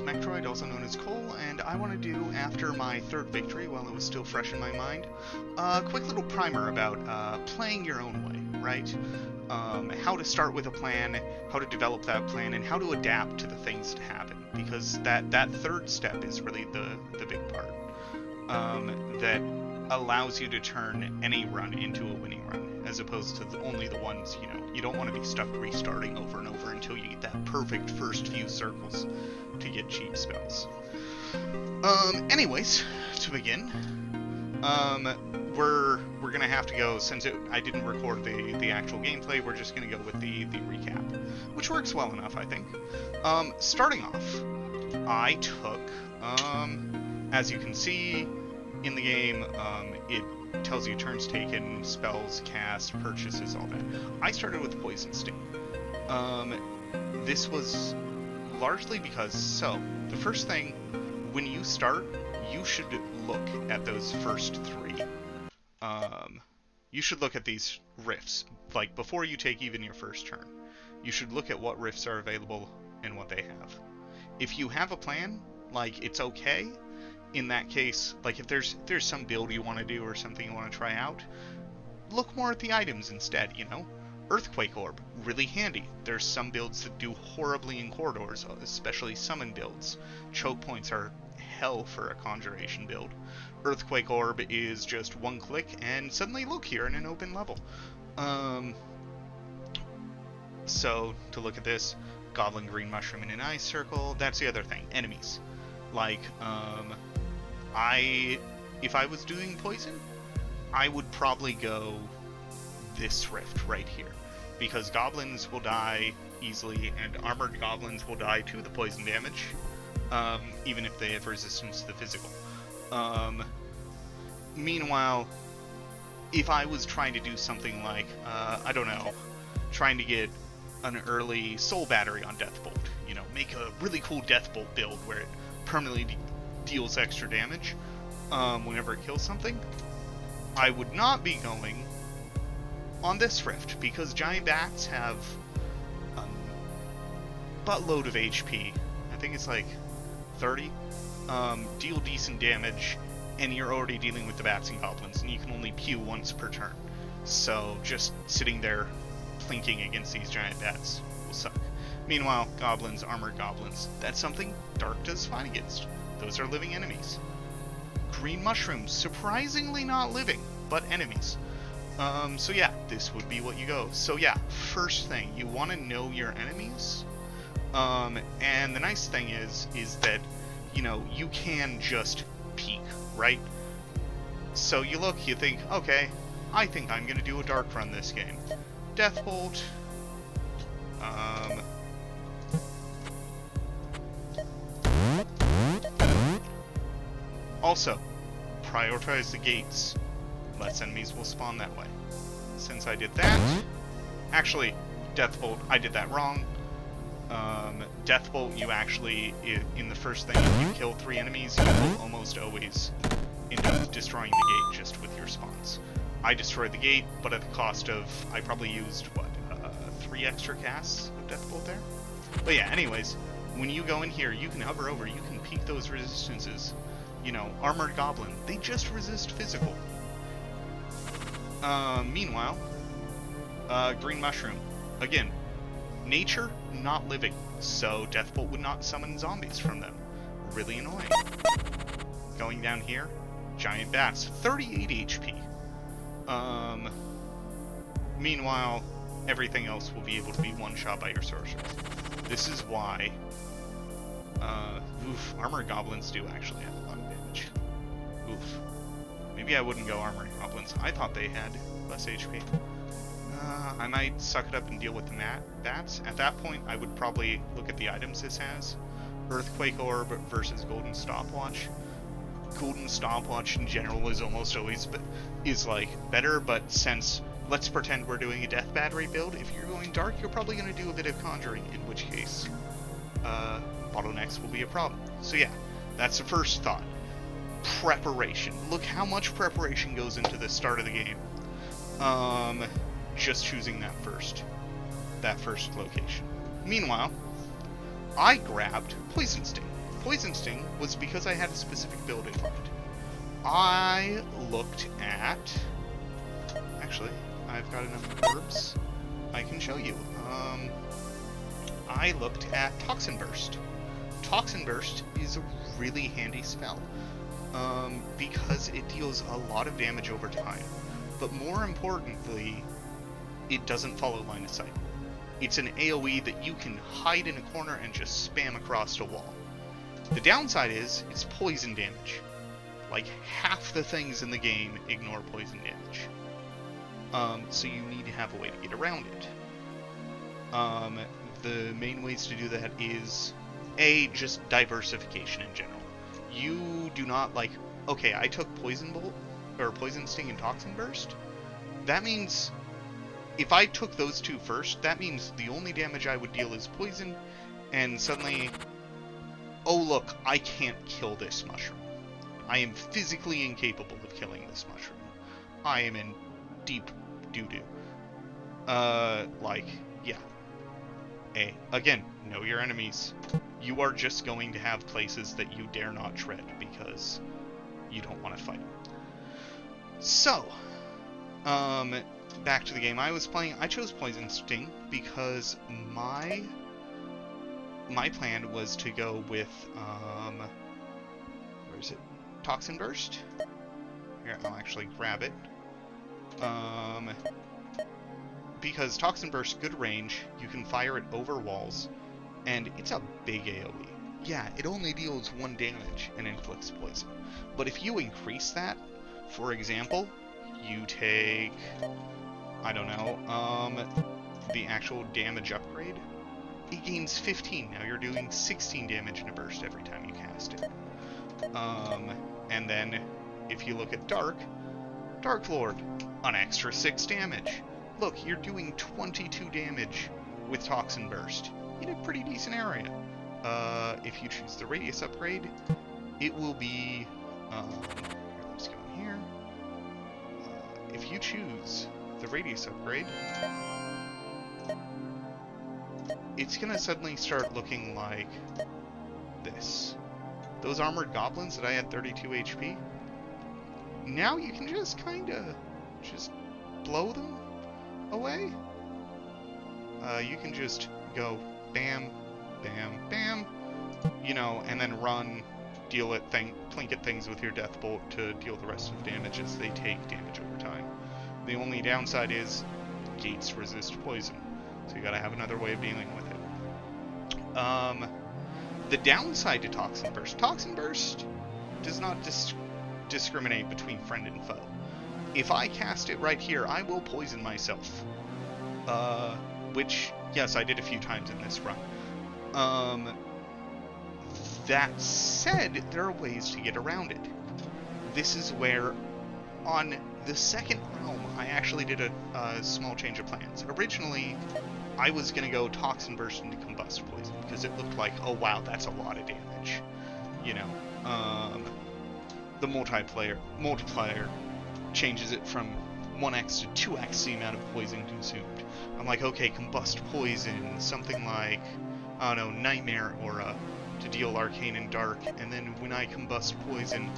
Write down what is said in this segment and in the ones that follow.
Mectroid, also known as Cole, and I want to do, after my third victory, while it was still fresh in my mind, a quick little primer about playing your own way, right? How to start with a plan, how to develop that plan, and how to adapt to the things that happen, because that third step is really the big part, that allows you to turn any run into a winning run, as opposed to only the ones, you don't want to be stuck restarting over and over until you get that perfect first few circles to get cheap spells. Anyways, to begin, we're gonna have to go, since I didn't record the actual gameplay, we're just gonna go with the recap, which works well enough, I think. Starting off, I took, as you can see in the game, it tells you turns taken, spells cast, purchases, all that. I started with Poison Sting. This was largely because, the first thing, when you start, you should look at those first three. You should look at these rifts, like, before you take even your first turn. You should look at what rifts are available and what they have. If you have a plan, like, it's okay. In that case, like, if there's some build you want to do or something you want to try out, look more at the items instead, Earthquake Orb, really handy. There's some builds that do horribly in corridors, especially summon builds. Choke points are hell for a conjuration build. Earthquake Orb is just one click, and suddenly look, here in an open level. So, to look at this, Goblin Green Mushroom in an Ice Circle, that's the other thing, enemies. Like, if I was doing poison, I would probably go this rift right here, because goblins will die easily, and armored goblins will die to the poison damage, even if they have resistance to the physical. Meanwhile, if I was trying to do something like, I don't know, trying to get an early soul battery on Deathbolt, make a really cool Deathbolt build where it permanently deals extra damage whenever it kills something, I would not be going on this rift, because giant bats have a buttload of HP. I think it's like 30. Deal decent damage, and you're already dealing with the bats and goblins, and you can only pew once per turn. So just sitting there plinking against these giant bats will suck. Meanwhile, goblins, armored goblins, that's something Dark does fine against. Those are living enemies. Green mushrooms, surprisingly not living, but enemies. So yeah, this would be what you go. So yeah, first thing, you want to know your enemies. And the nice thing is that, you can just peek, right? So you look, you think, okay, I think I'm going to do a dark run this game. Deathbolt. Also, prioritize the gates. Less enemies will spawn that way. Since I did that... Actually, Deathbolt, I did that wrong. Deathbolt, you actually, in the first thing, if you kill 3 enemies, you will almost always end up destroying the gate just with your spawns. I destroyed the gate, but at the cost of, I probably used, 3 extra casts of Deathbolt there? But yeah, anyways, when you go in here, you can hover over, you can peek those resistances. Armored Goblin, they just resist physical. Meanwhile, Green Mushroom, again, nature, not living, so Deathbolt would not summon zombies from them. Really annoying. Going down here, Giant Bats, 38 HP. Meanwhile, everything else will be able to be one-shot by your sorcerers. This is why, Armored Goblins do actually have a lot of damage. Oof. Maybe I wouldn't go Armored Goblins. I thought they had less HP. I might suck it up and deal with the bats. At that point, I would probably look at the items this has. Earthquake Orb versus Golden Stopwatch. Golden Stopwatch in general is almost always better, but since, let's pretend we're doing a Death Battery build, if you're going dark, you're probably going to do a bit of conjuring, in which case, bottlenecks will be a problem. So yeah, that's the first thought. Preparation. Look how much preparation goes into the start of the game. Just choosing that first location. Meanwhile, I grabbed Poison Sting. Poison Sting was because I had a specific build in mind. I looked at... Actually, I've got enough herbs I can show you. I looked at Toxin Burst. Toxin Burst is a really handy spell, because it deals a lot of damage over time. But more importantly, it doesn't follow line of sight. It's an AoE that you can hide in a corner and just spam across a wall. The downside is, it's poison damage. Like, half the things in the game ignore poison damage. So you need to have a way to get around it. The main ways to do that is, A, just diversification in general. You do not, like, okay, I took Poison Bolt, or Poison Sting and Toxin Burst. That means, if I took those two first, that means the only damage I would deal is poison, and suddenly, oh look, I can't kill this mushroom. I am physically incapable of killing this mushroom. I am in deep doo-doo. Like, yeah. Again, know your enemies. You are just going to have places that you dare not tread because you don't want to fight. So, back to the game I was playing. I chose Poison Sting because my plan was to go with, where is it? Toxin Burst? Here, I'll actually grab it. Because Toxin Burst, good range, you can fire it over walls, and it's a big AoE. Yeah, it only deals 1 damage and inflicts poison. But if you increase that, for example, you take, I don't know, the actual damage upgrade, it gains 15. Now you're doing 16 damage in a burst every time you cast it. And then, if you look at Dark Lord, an extra 6 damage. Look, you're doing 22 damage with Toxin Burst in a pretty decent area. If you choose the Radius upgrade, it will be... let's go in here. If you choose the Radius upgrade, it's gonna suddenly start looking like this. Those armored goblins that I had 32 HP, now you can just kinda just blow them away. You can just go bam, bam, bam, you know, and then run, deal it, plinkett things with your Death Bolt to deal the rest of the damage as they take damage over time. The only downside is gates resist poison, so you gotta have another way of dealing with it. The downside to Toxin Burst does not discriminate between friend and foe. If I cast it right here, I will poison myself. Which, yes, I did a few times in this run. That said, there are ways to get around it. This is where, on the second realm, I actually did a small change of plans. Originally, I was going to go Toxin Burst into Combust Poison, because it looked like, oh wow, that's a lot of damage. You know, the multiplier changes it from 1x to 2x the amount of poison consumed. I'm like, okay, Combust Poison, something like, I don't know, Nightmare Aura to deal Arcane and Dark, and then when I Combust Poison,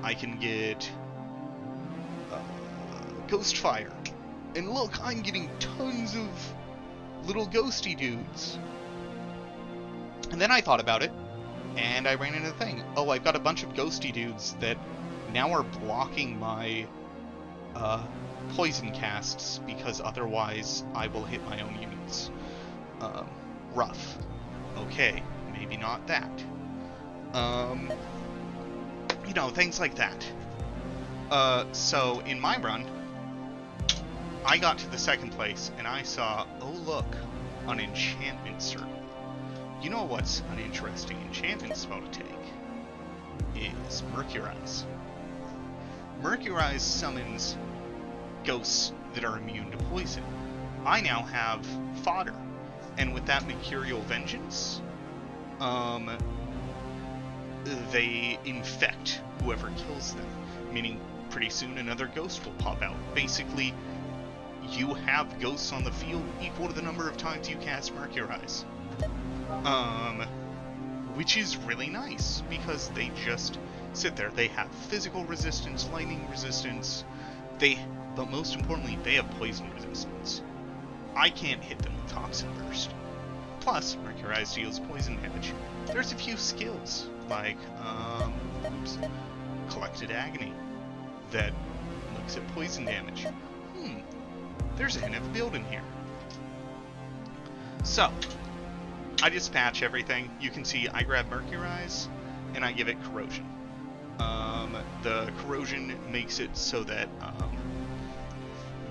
I can get Ghost Fire. And look, I'm getting tons of little ghosty dudes. And then I thought about it, and I ran into the thing. Oh, I've got a bunch of ghosty dudes that now are blocking my poison casts, because otherwise I will hit my own units. Rough. Okay, maybe not that. You know, things like that. So, in my run, I got to the second place, and I saw, oh look, an enchantment circle. You know what's an interesting enchantment spell to take? Is Mercurize. Mercurize summons ghosts that are immune to poison. I now have fodder, and with that Mercurial Vengeance, they infect whoever kills them, meaning pretty soon another ghost will pop out. Basically, you have ghosts on the field equal to the number of times you cast Mercurize. which is really nice because they just sit there. They have physical resistance, lightning resistance, but most importantly, they have poison resistance. I can't hit them with Toxin Burst. Plus, Mercurize deals poison damage. There's a few skills, like, Collected Agony, that looks at poison damage. There's a hint of a build in here. So, I dispatch everything. You can see I grab Mercurize, and I give it Corrosion. The Corrosion makes it so that,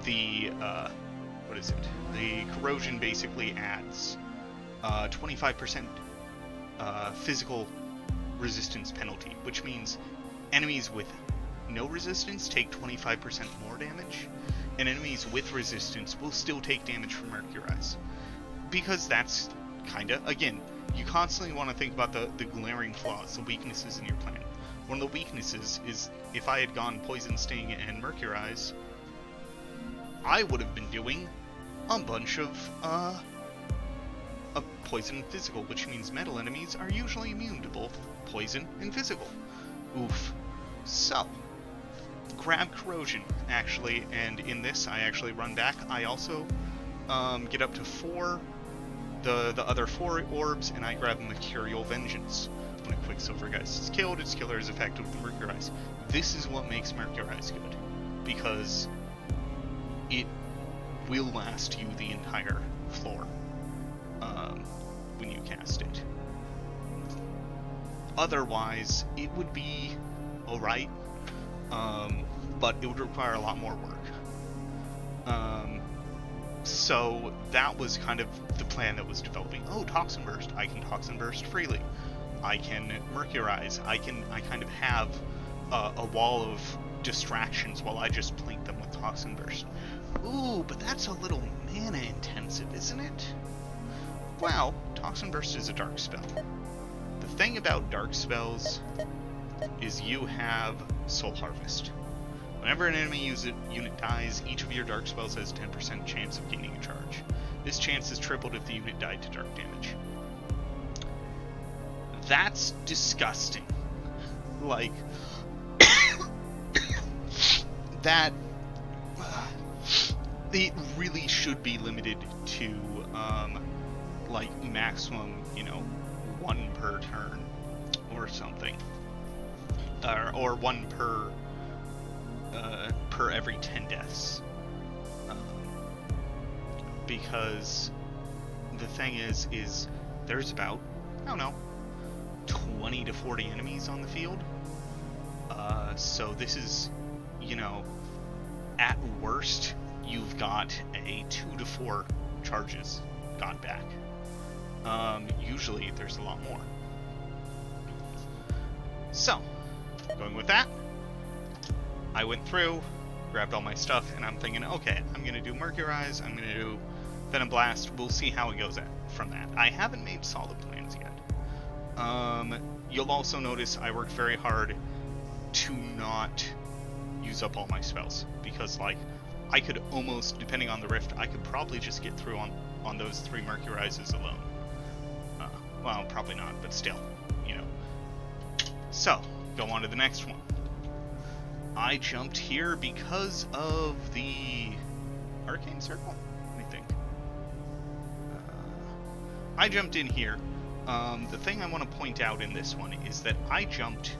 the Corrosion basically adds 25% physical resistance penalty, which means enemies with no resistance take 25% more damage, and enemies with resistance will still take damage from Mercurize. Because that's kinda, again, you constantly want to think about the glaring flaws, the weaknesses in your plan. One of the weaknesses is, if I had gone Poison Sting and Mercurize, I would have been doing a bunch of poison and physical, which means metal enemies are usually immune to both poison and physical. Oof. So, grab Corrosion, actually, and in this I actually run back. I also get up to 4, the other 4 orbs, and I grab Mercurial Vengeance. When a Quicksilver Geist is killed, its killer is affected with Mercurize. This is what makes Mercurize good, because it will last you the entire floor when you cast it. Otherwise, it would be alright, but it would require a lot more work. So that was kind of the plan that was developing. Oh, Toxin Burst. I can Toxin Burst freely. I can Mercurize. I kind of have a wall of distractions while I just plink them with Toxin Burst. Ooh, but that's a little mana intensive, isn't it? Well, Toxin Burst is a dark spell. The thing about dark spells is you have Soul Harvest. Whenever an enemy unit dies, each of your dark spells has a 10% chance of gaining a charge. This chance is tripled if the unit died to dark damage. That's disgusting. Like, that, it really should be limited to, like, maximum, 1 per turn, or something. Or 1 per every 10 deaths. Because the thing is there's about, 20 to 40 enemies on the field. So this is, at worst, you've got a 2 to 4 charges got back. Usually there's a lot more. So, going with that, I went through, grabbed all my stuff, and I'm thinking, okay, I'm going to do Mercurize, I'm going to do Venom Blast, we'll see how it goes from that. I haven't made solid plans yet. You'll also notice I worked very hard to not use up all my spells, because, like, I could almost, depending on the rift, I could probably just get through on those 3 Mercurizes alone. Well, probably not, but still, So, go on to the next one. I jumped here because of the Arcane Circle? What do you think? I jumped in here. The thing I want to point out in this one is that I jumped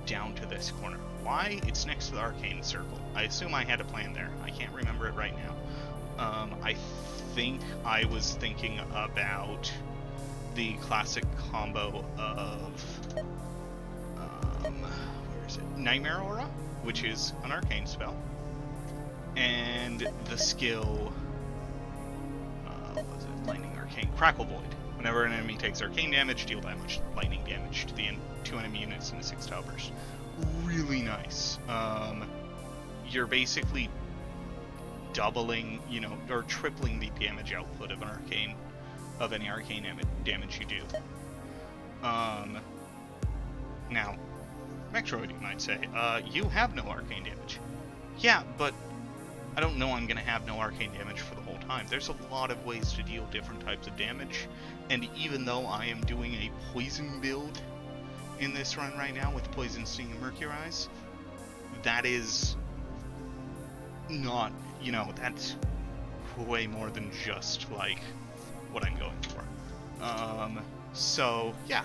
down to this corner. Why? It's next to the Arcane Circle. I assume I had a plan there. I can't remember it right now. I think I was thinking about the classic combo of where is it? Nightmare Aura, which is an arcane spell, and the skill what was it? Lightning Arcane Crackle Void. Whenever an enemy takes arcane damage, deal that much lightning damage to the 2 enemy units in a 6-tile burst. Really nice. You're basically doubling, or tripling the damage output of any arcane damage you do. Now, Metroid, you might say, you have no arcane damage. Yeah, but I don't know I'm gonna have no arcane damage for the whole time. There's a lot of ways to deal different types of damage, and even though I am doing a poison build in this run right now with Poison Sting and Mercurize, that is not, you know, that's way more than just, like, what I'm going for. So, yeah,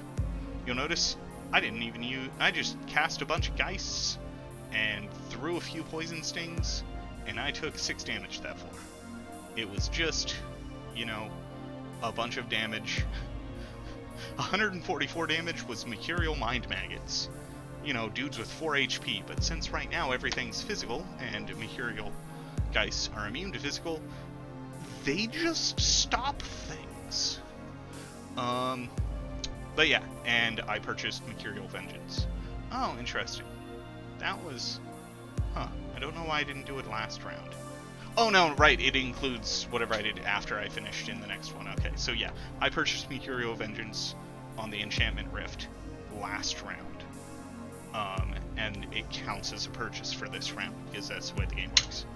you'll notice I didn't even use, I just cast a bunch of Geists and threw a few Poison Stings, and I took 6 damage that floor. It was just, you know, a bunch of damage. 144 damage was Mercurial Mind Maggots. You know, dudes with 4 HP, but since right now everything's physical, and Mercurial Geists are immune to physical, they just stop things. But yeah, and I purchased Mercurial Vengeance. Oh, interesting. That was... Huh. I don't know why I didn't do it last round. Oh, no, right, it includes whatever I did after I finished in the next one. Okay, so yeah, I purchased Mercurial Vengeance on the Enchantment Rift last round. And it counts as a purchase for this round, because that's the way the game works.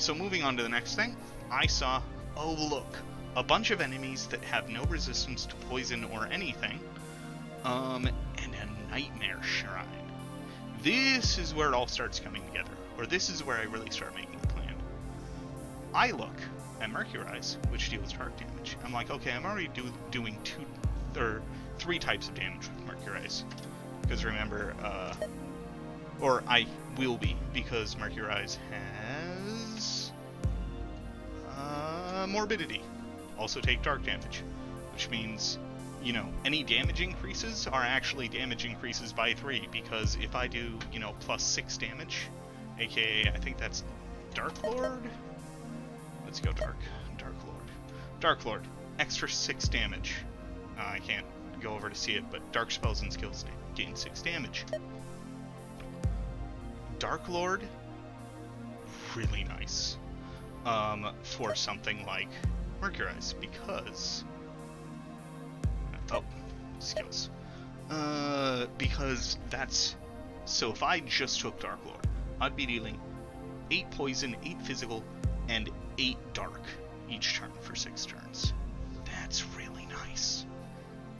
So moving on to the next thing, I saw, oh look, a bunch of enemies that have no resistance to poison or anything, and a Nightmare Shrine. This is where it all starts coming together, or this is where I really start making a plan. I look at Mercurize, which deals dark damage. I'm like, okay, I'm already doing 3 types of damage with Mercurize, because remember, or I will be, because Mercurize has Morbidity. Also take dark damage, which means, you know, any damage increases are actually damage increases by 3, because if I do, you know, plus 6 damage, aka, I think that's Dark Lord? Let's go Dark Lord. Dark Lord, extra 6 damage. I can't go over to see it, but dark spells and skills gain 6 damage. Dark Lord, really nice for something like Mercurize, because skills, because that's, so if I just took Dark Lord, I'd be dealing 8 poison, 8 physical, and 8 dark each turn for 6 turns. That's really nice.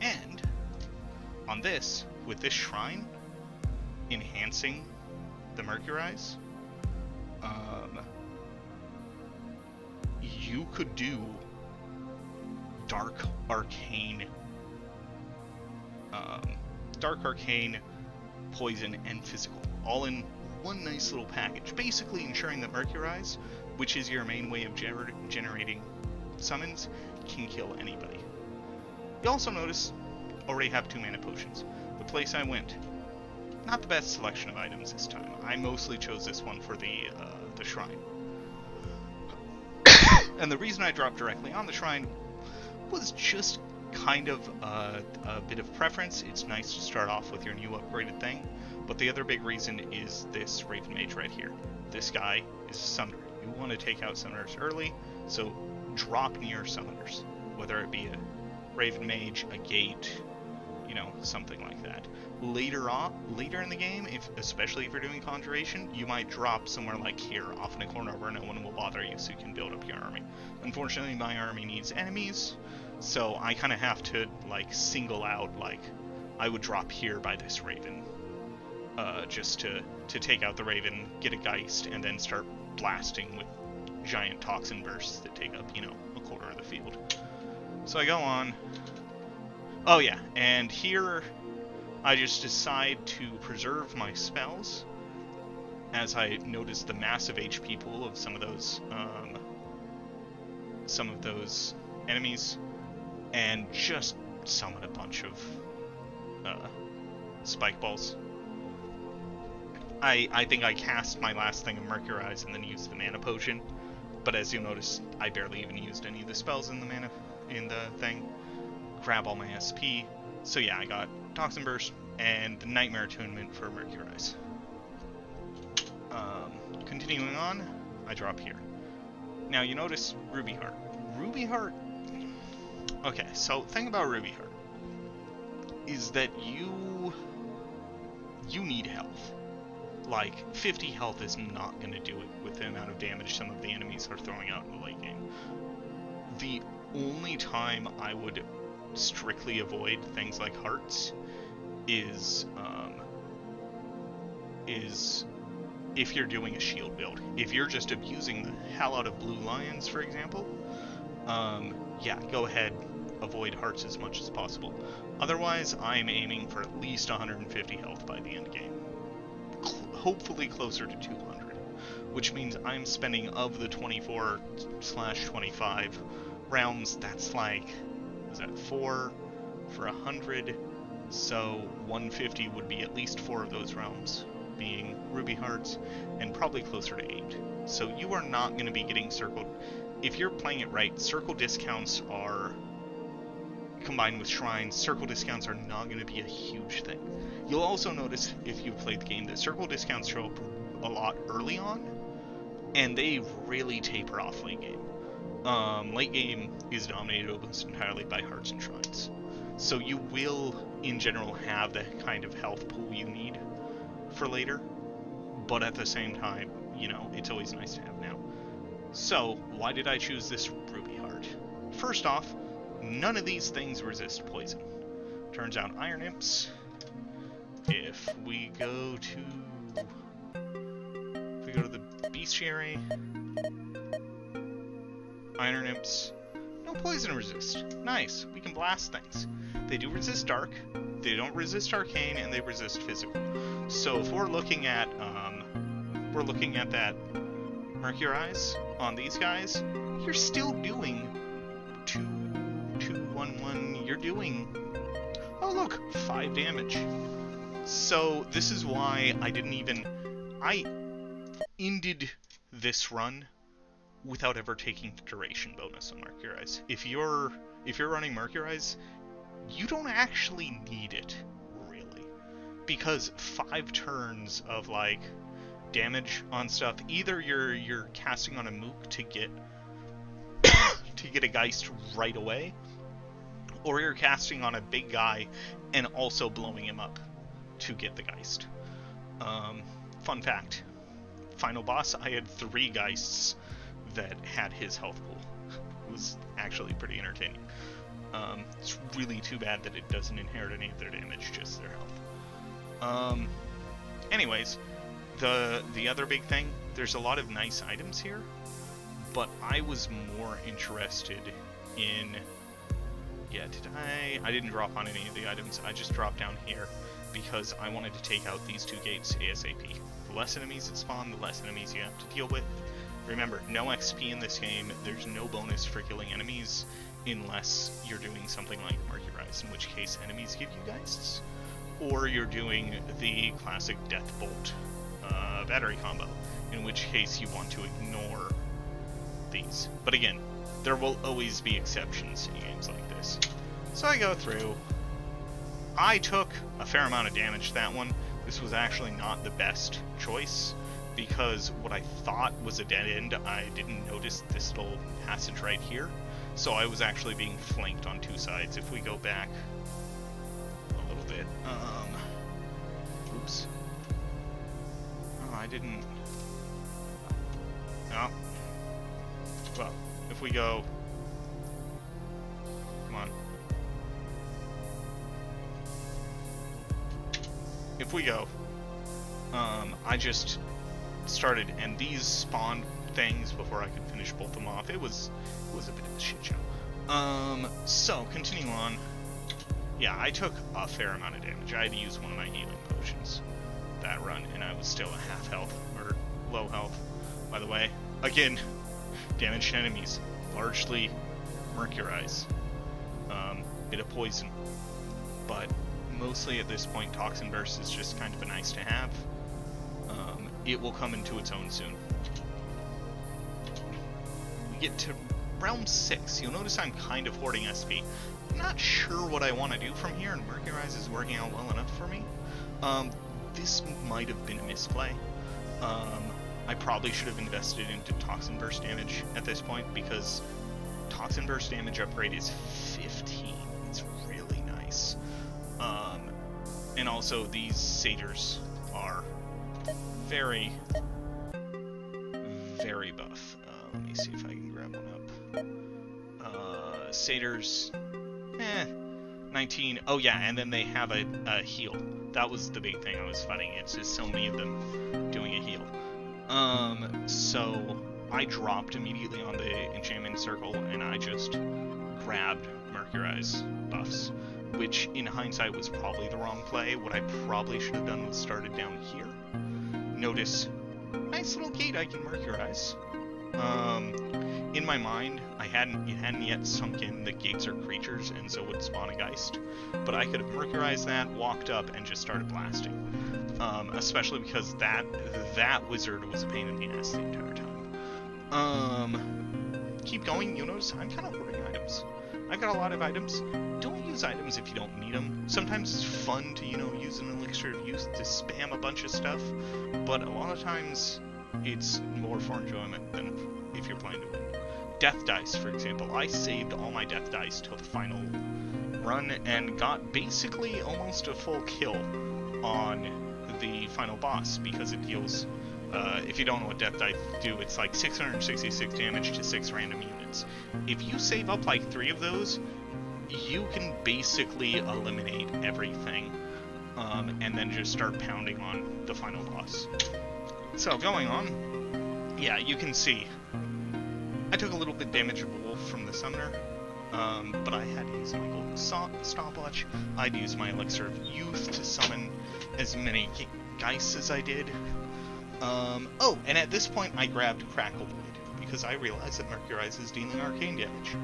And on this, with this shrine enhancing the Mercurize, you could do Dark Arcane, poison, and physical, all in one nice little package, basically ensuring that Mercurize, which is your main way of generating summons, can kill anybody. You also notice, already have 2 mana potions. The place I went, not the best selection of items this time. I mostly chose this one for the shrine. And the reason I dropped directly on the shrine was just kind of a bit of preference. It's nice to start off with your new upgraded thing, but the other big reason is this Raven Mage right here. This guy is a summoner. You want to take out summoners early, so drop near summoners, whether it be a Raven Mage, a Gate, you know, something like that. Later in the game, especially if you're doing Conjuration, you might drop somewhere like here, off in a corner where no one will bother you, so you can build up your army. Unfortunately, my army needs enemies, so I kind of have to, like, single out, like, I would drop here by this Raven, just to take out the Raven, get a Geist, and then start blasting with giant toxin bursts that take up, you know, a quarter of the field. So I go on. Oh yeah, and here I just decide to preserve my spells, as I notice the massive HP pool of some of those enemies, and just summon a bunch of spike balls. I think I cast my last thing of Mercurize and then used the mana potion, but as you'll notice, I barely even used any of the spells in the thing. Grab all my SP. So yeah, I got Toxin Burst and the Nightmare Attunement for Mercurize. Continuing on, I drop here. Now you notice Ruby Heart. Ruby Heart... Okay, so thing about Ruby Heart is that you need health. like, 50 health is not going to do it with the amount of damage some of the enemies are throwing out in the late game. The only time I would strictly avoid things like hearts is if you're doing a shield build. If you're just abusing the hell out of blue lions, for example, yeah, go ahead, avoid hearts as much as possible. Otherwise, I'm aiming for at least 150 health by the end game. Hopefully closer to 200, which means I'm spending, of the 24/25 realms, that's like, was that 4 for 100? So 150 would be at least 4 of those realms being ruby hearts, and probably closer to 8. So you are not going to be getting circled. If you're playing it right, circle discounts are, combined with shrines, circle discounts are not going to be a huge thing. You'll also notice, if you've played the game, that circle discounts show up a lot early on, and they really taper off late game. Late game is dominated almost entirely by hearts and shrines. So you will, in general, have the kind of health pool you need for later, but at the same time, you know, it's always nice to have now. So, why did I choose this ruby heart? First off, none of these things resist poison. Turns out iron imps, if we go to the bestiary, iron imps, no poison resist. Nice, we can blast things. They do resist dark, they don't resist arcane, and they resist physical. So if we're looking at that Mercurize on these guys, you're still doing 2-2-1-1. You're doing, oh look, 5 damage. So this is why I ended this run without ever taking the duration bonus on Mercurize. If you're running Mercurize, you don't actually need it, really, because 5 turns of like damage on stuff, either you're casting on a mook to get to get a Geist right away, or you're casting on a big guy and also blowing him up to get the Geist. Fun fact, final boss, I had 3 Geists that had his health pool. It was actually pretty entertaining. It's really too bad that it doesn't inherit any of their damage, just their health. Anyways, the other big thing, there's a lot of nice items here, but I was more interested in, I didn't drop on any of the items, I just dropped down here because I wanted to take out these 2 gates ASAP. The less enemies that spawn, the less enemies you have to deal with. Remember, no XP in this game, there's no bonus for killing enemies unless you're doing something like Mercurize, in which case enemies give you Geists, or you're doing the classic Death Bolt battery combo, in which case you want to ignore these. But again, there will always be exceptions in games like this. So I go through. I took a fair amount of damage that one. This was actually not the best choice, because what I thought was a dead end, I didn't notice this little passage right here. So I was actually being flanked on 2 sides. If we go back a little bit, oops. Oh, I didn't. Oh. Well, if we go, come on. If we go, I just started, and these spawned things before I could finish both them off. It was a bit of a shit show. So, continue on. Yeah, I took a fair amount of damage. I had to use one of my healing potions that run, and I was still a half health, or low health, by the way. Again, damaged enemies, largely Mercurize. Bit of poison, but mostly at this point, Toxin Burst is just kind of a nice to have. It will come into its own soon. We get to Realm 6. You'll notice I'm kind of hoarding SP. I'm not sure what I want to do from here, and Mercurize is working out well enough for me. This might have been a misplay. I probably should have invested into Toxin Burst damage at this point, because Toxin Burst damage upgrade is 15. It's really nice. And also, these satyrs are very, very buff. Let me see if I can grab one up. Satyrs, 19. Oh yeah, and then they have a heal. That was the big thing I was fighting. It's just so many of them doing a heal. So I dropped immediately on the enchantment circle, and I just grabbed Mercurize buffs, which in hindsight was probably the wrong play. What I probably should have done was started down here. Notice, nice little gate I can Mercurize. In my mind, it hadn't yet sunk in that gates are creatures, and so would spawn a Geist. But I could have Mercurized that, walked up, and just started blasting. Especially because that wizard was a pain in the ass the entire time. Keep going. You'll notice I'm kind of hoarding items. I've got a lot of items. Don't use items if you don't need them. Sometimes it's fun to, use an elixir of use to spam a bunch of stuff, but a lot of times it's more for enjoyment than if you're playing to win. Death dice, for example. I saved all my death dice till the final run and got basically almost a full kill on the final boss because it deals, if you don't know what death dice do, it's like 666 damage to 6 random units. If you save up like 3 of those, you can basically eliminate everything, and then just start pounding on the final boss. So, going on, yeah, you can see, I took a little bit damage of a wolf from the summoner, but I had to use my golden stopwatch. I'd use my elixir of youth to summon as many geists as I did. Oh, and at this point I grabbed Crackle Blade, because I realized that Mercurize is dealing arcane damage.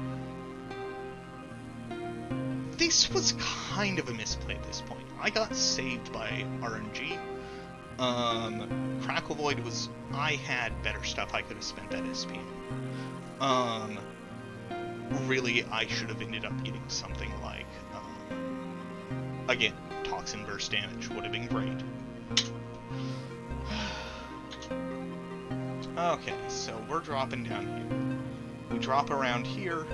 This was kind of a misplay at this point. I got saved by RNG. Crackle Void was... I had better stuff I could have spent that SP on. Really, I should have ended up getting something like... again, Toxin Burst damage would have been great. Okay, so we're dropping down here. We drop around here.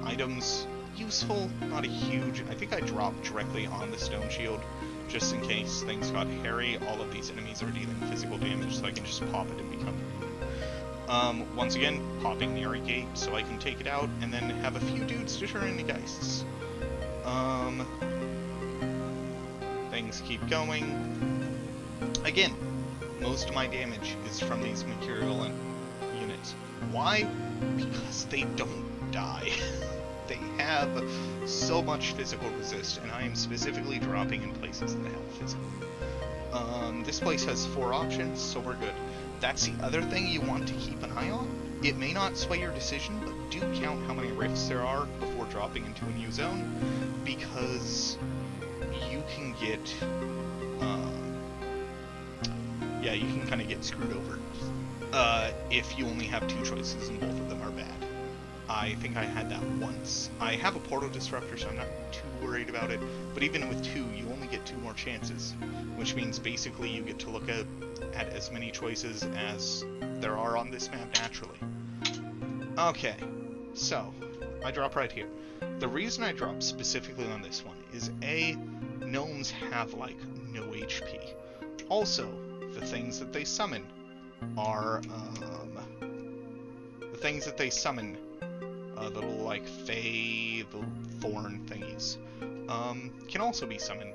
Items useful, not a huge... I think I dropped directly on the stone shield, just in case things got hairy. All of these enemies are dealing physical damage, so I can just pop it and become immune. Once again, popping the Ari Gate, so I can take it out, and then have a few dudes to turn into Geists. Things keep going. Again, most of my damage is from these material and units. Why? Because they don't die. They have so much physical resist, and I am specifically dropping in places that have physical. This place has 4 options, so we're good. That's the other thing you want to keep an eye on. It may not sway your decision, but do count how many rifts there are before dropping into a new zone, because you can get, yeah, you can kind of get screwed over if you only have 2 choices and both of them are bad. I think I had that once. I have a portal disruptor, so I'm not too worried about it, but even with 2, you only get 2 more chances, which means basically you get to look at as many choices as there are on this map naturally. Okay, so I drop right here. The reason I drop specifically on this one is A, gnomes have like no HP. Also, the things that they summon are the little like fey, the thorn thingies, can also be summoned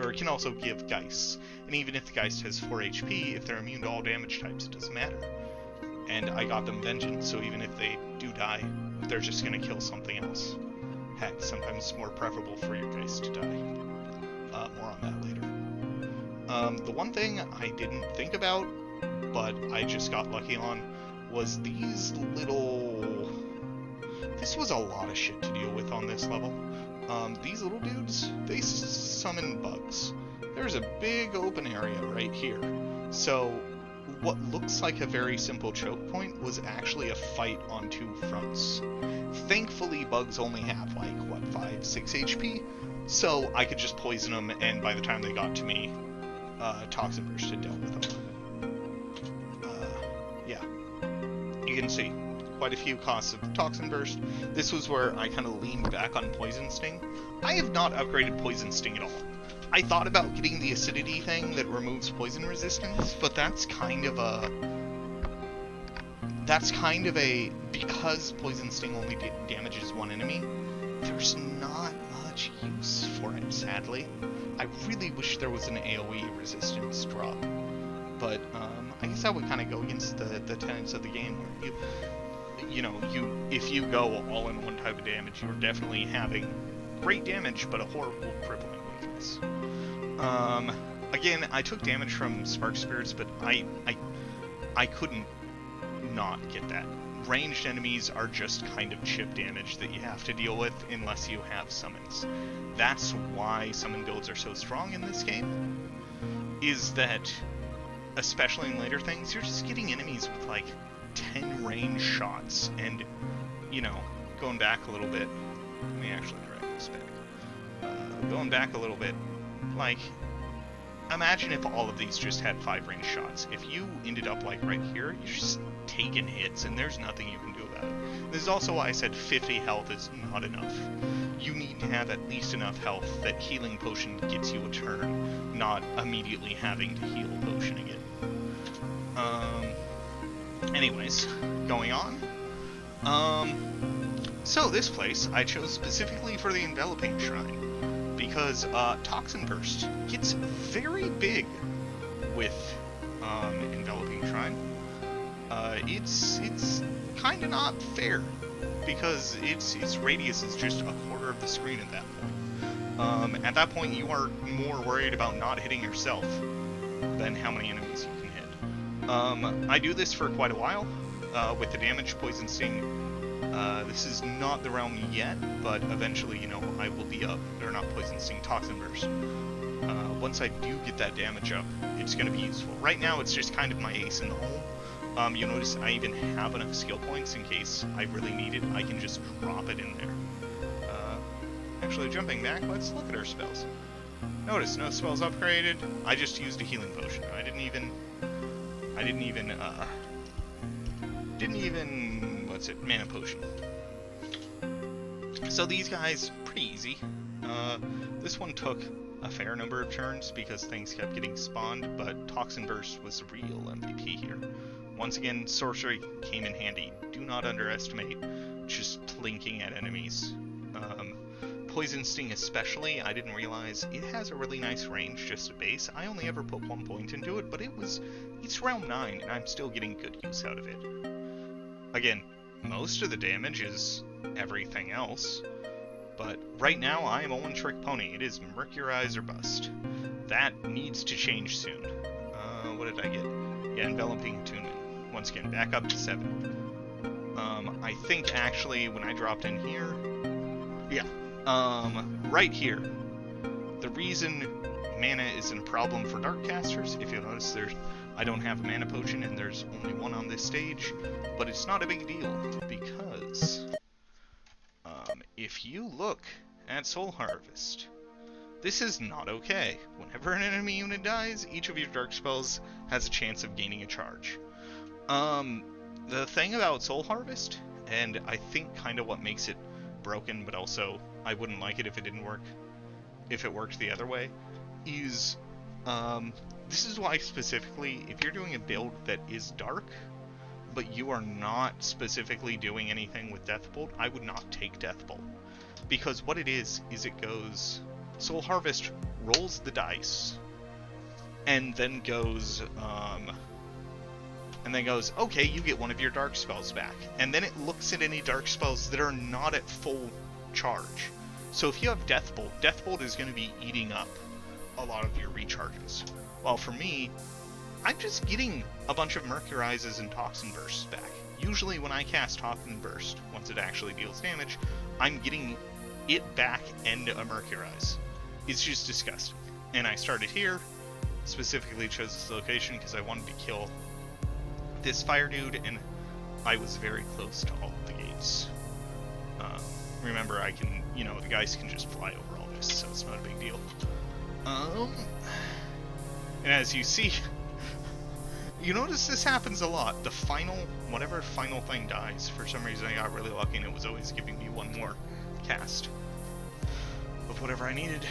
or it can also give Geists. And even if the Geist has 4 HP, if they're immune to all damage types, it doesn't matter. And I got them Vengeance, so even if they do die, they're just gonna kill something else. Heck, sometimes it's more preferable for your Geist to die. More on that later. The one thing I didn't think about, but I just got lucky on, was these little... This was a lot of shit to deal with on this level. These little dudes, they summon bugs. There's a big open area right here. So, what looks like a very simple choke point was actually a fight on 2 fronts. Thankfully, bugs only have, like, what, 5, 6 HP? So, I could just poison them, and by the time they got to me, Toxin Burst had dealt with them. Yeah. You can see, quite a few costs of Toxin Burst. This was where I kind of leaned back on Poison Sting. I have not upgraded Poison Sting at all. I thought about getting the acidity thing that removes poison resistance, but that's kind of a... because Poison Sting only damages one enemy, there's not much use for it, sadly. I really wish there was an AoE resistance drop. But, I guess that would kind of go against the tenets of the game, where if you go all in one type of damage, you're definitely having great damage, but a horrible crippling weakness. Again, I took damage from Spark Spirits, but I couldn't not get that. Ranged enemies are just kind of chip damage that you have to deal with unless you have summons. That's why summon builds are so strong in this game, is that, especially in later things, you're just getting enemies with like 10 range shots, and, going back a little bit, let me actually drag this back, going back a little bit, like, imagine if all of these just had 5 range shots. If you ended up like right here, you're just taking hits, and there's nothing you can do about it. This is also why I said 50 health is not enough. You need to have at least enough health that Healing Potion gets you a turn, not immediately having to heal Potion again. Anyways, going on. So this place I chose specifically for the Enveloping Shrine, because Toxin Burst gets very big with Enveloping Shrine. It's kind of not fair, because its radius is just a quarter of the screen at that point. At that point, you are more worried about not hitting yourself than how many enemies you can hit. I do this for quite a while with the damage Poison Sting. This is not the realm yet, but eventually, I will be up, or not Poison Sting, Toxin Burst. Once I do get that damage up, it's going to be useful. Right now, it's just kind of my ace in the hole. You'll notice I even have enough skill points in case I really need it. I can just drop it in there. Actually, jumping back, let's look at our spells. Notice, no spells upgraded. I just used a healing potion. I didn't even, what's it, mana potion. So these guys, pretty easy. This one took a fair number of turns because things kept getting spawned, but Toxin Burst was the real MVP here. Once again, sorcery came in handy. Do not underestimate just plinking at enemies. Poison Sting especially, I didn't realize it has a really nice range, just a base. I only ever put 1 point into it, but it's round 9, and I'm still getting good use out of it. Again, most of the damage is everything else, but right now I am a one-trick pony. It is Mercurize or bust. That needs to change soon. What did I get? Yeah, Enveloping Attunement. Once again, back up to 7. I think actually when I dropped in here, yeah, right here, the reason mana isn't a problem for Dark Casters, if you'll notice I don't have a mana potion and there's only one on this stage, but it's not a big deal because if you look at Soul Harvest, this is not okay. Whenever an enemy unit dies, each of your dark spells has a chance of gaining a charge. The thing about Soul Harvest, and I think kind of what makes it broken, but also I wouldn't like it if it didn't work, if it worked the other way, is this is why specifically, if you're doing a build that is dark, but you are not specifically doing anything with Deathbolt, I would not take Deathbolt. Because what it is it goes, Soul Harvest rolls the dice, and then goes, okay, you get one of your dark spells back. And then it looks at any dark spells that are not at full charge. So if you have Deathbolt, Deathbolt is going to be eating up a lot of your recharges. While for me, I'm just getting a bunch of Mercurizes and Toxin Bursts back. Usually when I cast Toxin Burst, once it actually deals damage, I'm getting it back and a Mercurize. It's just disgusting. And I started here, specifically chose this location because I wanted to kill this fire dude, and I was very close to all of the gates. Remember, I can, the guys can just fly over all this, so it's not a big deal. And as you see, You notice this happens a lot. The final, whatever final thing dies, for some reason I got really lucky and it was always giving me one more cast of whatever I needed.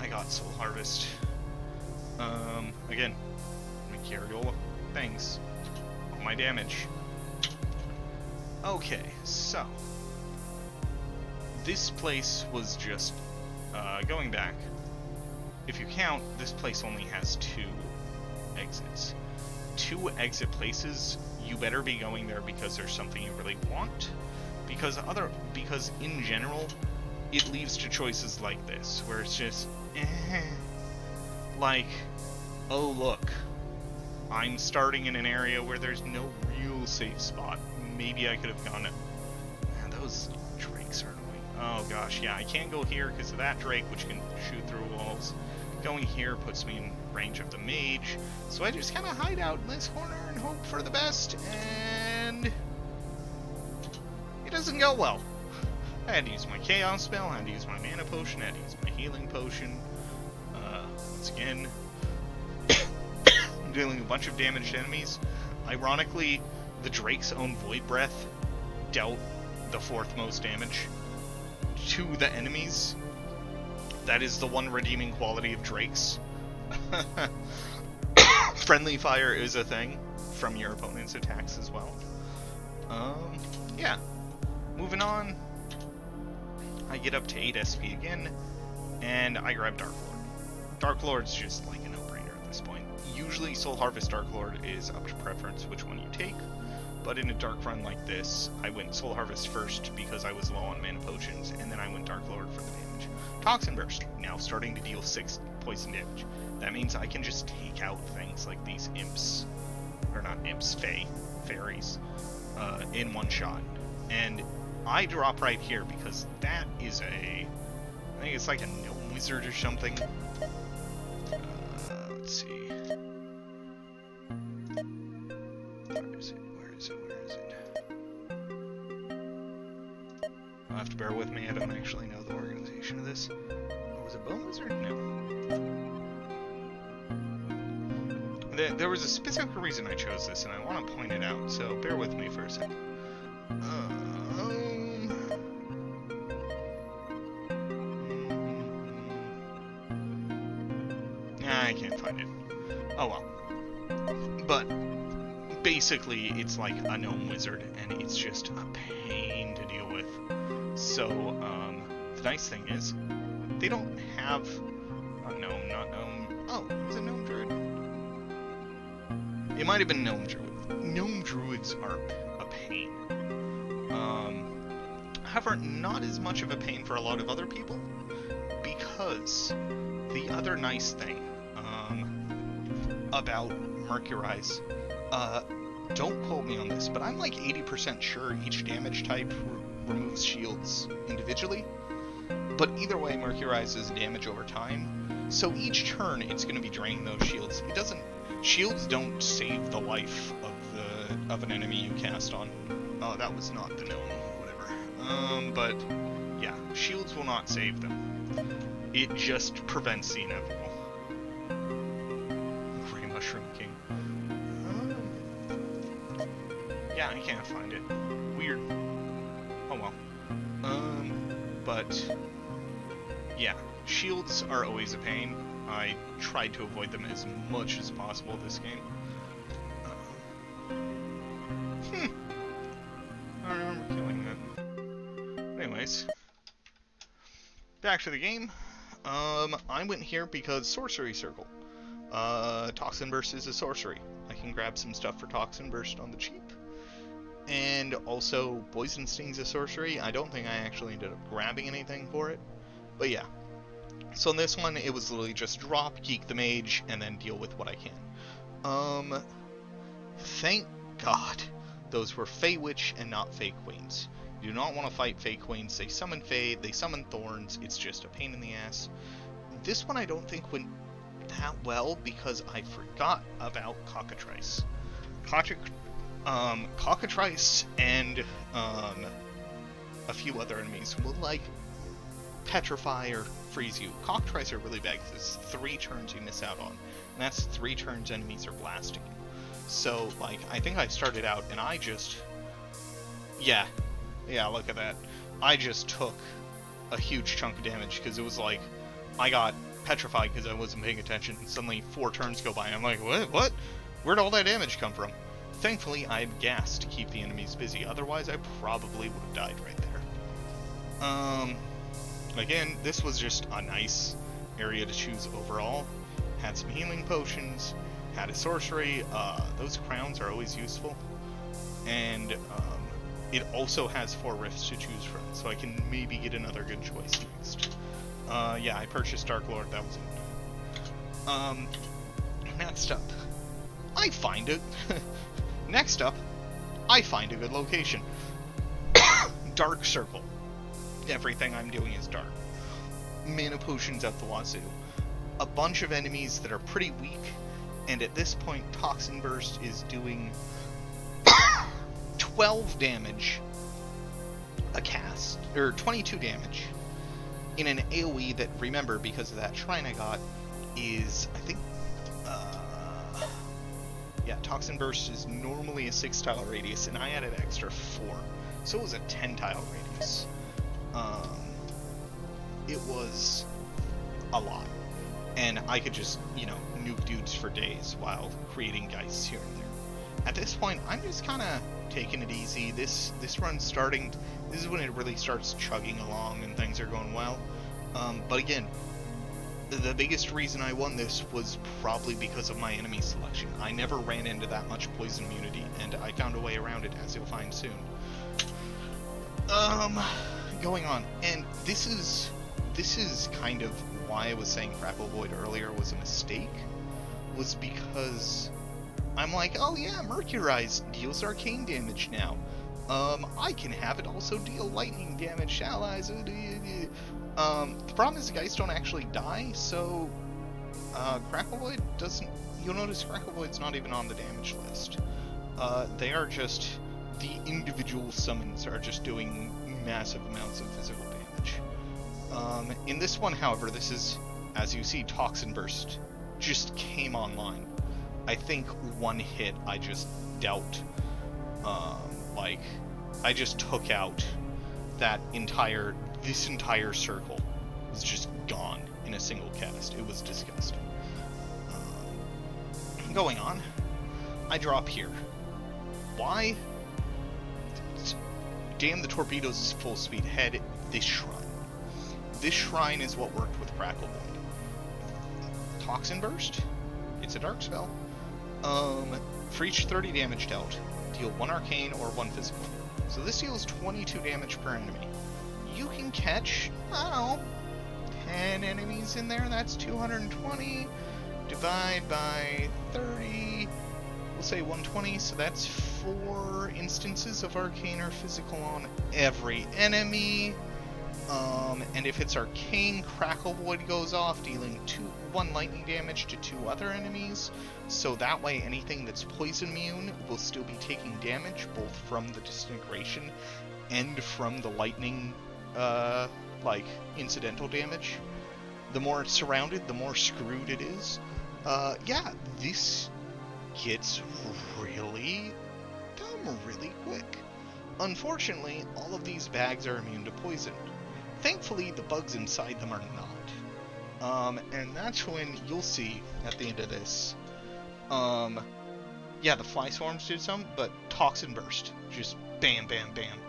I got Soul Harvest. Again, let me carry all things. All my damage. Okay, so this place was just, going back. If you count, this place only has 2 exits. 2 exit places, you better be going there because there's something you really want. Because in general, it leads to choices like this, where it's just, like, oh look, I'm starting in an area where there's no real safe spot. Maybe I could have gone it. Man, those drakes are annoying. Oh gosh, yeah, I can't go here because of that drake, which can shoot through walls. Going here puts me in range of the mage, so I just kind of hide out in this corner and hope for the best, and it doesn't go well. I had to use my chaos spell, I had to use my mana potion, I had to use my healing potion. Once again, I'm dealing a bunch of damaged enemies. Ironically, the Drake's own Void Breath dealt the 4th most damage to the enemies. That is the one redeeming quality of Drakes. Friendly fire is a thing from your opponent's attacks as well. Yeah. Moving on. I get up to 8 SP again, and I grab Dark Lord. Dark Lord's just like a no-brainer at this point. Usually Soul Harvest Dark Lord is up to preference which one you take, but in a dark run like this, I went Soul Harvest first because I was low on mana potions, and then I went Dark Lord for the damage. Toxin Burst, now starting to deal 6 poison damage. That means I can just take out things like these imps, or not imps, fairies, in one shot. And I drop right here because that is I think it's like a gnome wizard or something. Let's see. Where is it? You'll have to bear with me, I don't actually know the organization of this. Oh, was it Bone Wizard? No. There was a specific reason I chose this, and I want to point it out, so bear with me for a second. I can't find it. Oh well. But basically, it's like a gnome wizard, and it's just a pain to deal with. So, the nice thing is, they don't have a gnome, not gnome. Oh, was it gnome druid? It might have been gnome druid. Gnome druids are a pain. However, not as much of a pain for a lot of other people, because the other nice thing about Mercurize, don't quote me on this, but I'm like 80% sure each damage type removes shields individually, but either way, Mercurizes damage over time, so each turn it's going to be draining those shields. Shields don't save the life of an enemy you cast on. Oh, that was not the gnome, whatever. But yeah, shields will not save them. It just prevents the inevitable. Grey Mushroom King. Yeah, I can't find it. Weird. Oh well. But yeah, shields are always a pain. I tried to avoid them as much as possible this game. I remember killing that. Anyways, back to the game. I went here because Sorcery Circle. Toxin Burst is a sorcery. I can grab some stuff for Toxin Burst on the cheap. And also, Poison Sting's a sorcery. I don't think I actually ended up grabbing anything for it. But yeah. So in this one, it was literally just drop, geek the mage, and then deal with what I can. Thank God those were Fey Witch and not Fey Queens. You do not want to fight Fey Queens. They summon Fey, they summon Thorns. It's just a pain in the ass. This one I don't think went that well because I forgot about Cockatrice. Cockatrice and a few other enemies will like petrify or freeze you. Cockatrice are really bad because it's 3 turns you miss out on, and that's 3 turns enemies are blasting you. So, like, I think I started out and I just... Yeah, look at that. I just took a huge chunk of damage because it was like, I got petrified because I wasn't paying attention, and suddenly 4 turns go by and I'm like, what? Where'd all that damage come from? Thankfully, I had gas to keep the enemies busy, otherwise I probably would have died right there. Again, this was just a nice area to choose overall. Had some healing potions, had a sorcery, those crowns are always useful, and it also has 4 rifts to choose from, so I can maybe get another good choice next. Yeah, I purchased Dark Lord, that was it. Next up, I find it. Next up, I find a good location. Dark Circle. Everything I'm doing is dark. Mana potions out the wazoo. A bunch of enemies that are pretty weak, and at this point, Toxin Burst is doing 12 damage a cast, or 22 damage in an AoE that, remember, because of that shrine I got, is, I think, yeah, Toxin Burst is normally a 6-tile radius, and I added extra 4, so it was a 10-tile radius. It was a lot, and I could just, you know, nuke dudes for days while creating geists here and there. At this point, I'm just kind of taking it easy. This run's starting, this is when it really starts chugging along and things are going well. But again, the biggest reason I won this was probably because of my enemy selection. I never ran into that much poison immunity, and I found a way around it, as you'll find soon. Going on, and this is kind of why I was saying Crackle Void earlier was a mistake, was because I'm like, oh yeah, Mercurize deals arcane damage now. I can have it also deal lightning damage to allies. The problem is the guys don't actually die, so Crackle Void doesn't... You'll notice Crackle Void's not even on the damage list. They are just... The individual summons are just doing massive amounts of physical damage. In this one, however, this is, as you see, Toxin Burst just came online. I think one hit I just dealt, like, I just took out this entire circle was just gone in a single cast. It was disgusting. Going on, I drop here. Why? Damn, the torpedoes is full speed ahead. This shrine. This shrine is what worked with Crackle Void. Toxin Burst. It's a dark spell. For each 30 damage dealt, deal 1 arcane or 1 physical. So this deals 22 damage per enemy. You can catch, I don't know, 10 enemies in there. That's 220. Divide by 30. We'll say 120, so that's 4 instances of arcane or physical on every enemy. And if it's arcane, Crackle Void goes off, dealing 1 lightning damage to 2 other enemies. So that way, anything that's poison immune will still be taking damage, both from the disintegration and from the lightning, like, incidental damage. The more it's surrounded, the more screwed it is. Yeah, this gets really dumb really quick. Unfortunately, all of these bags are immune to poison. Thankfully, the bugs inside them are not. And that's when you'll see at the end of this. Yeah, the fly swarms did some, but Toxin Burst. Just bam, bam, bam.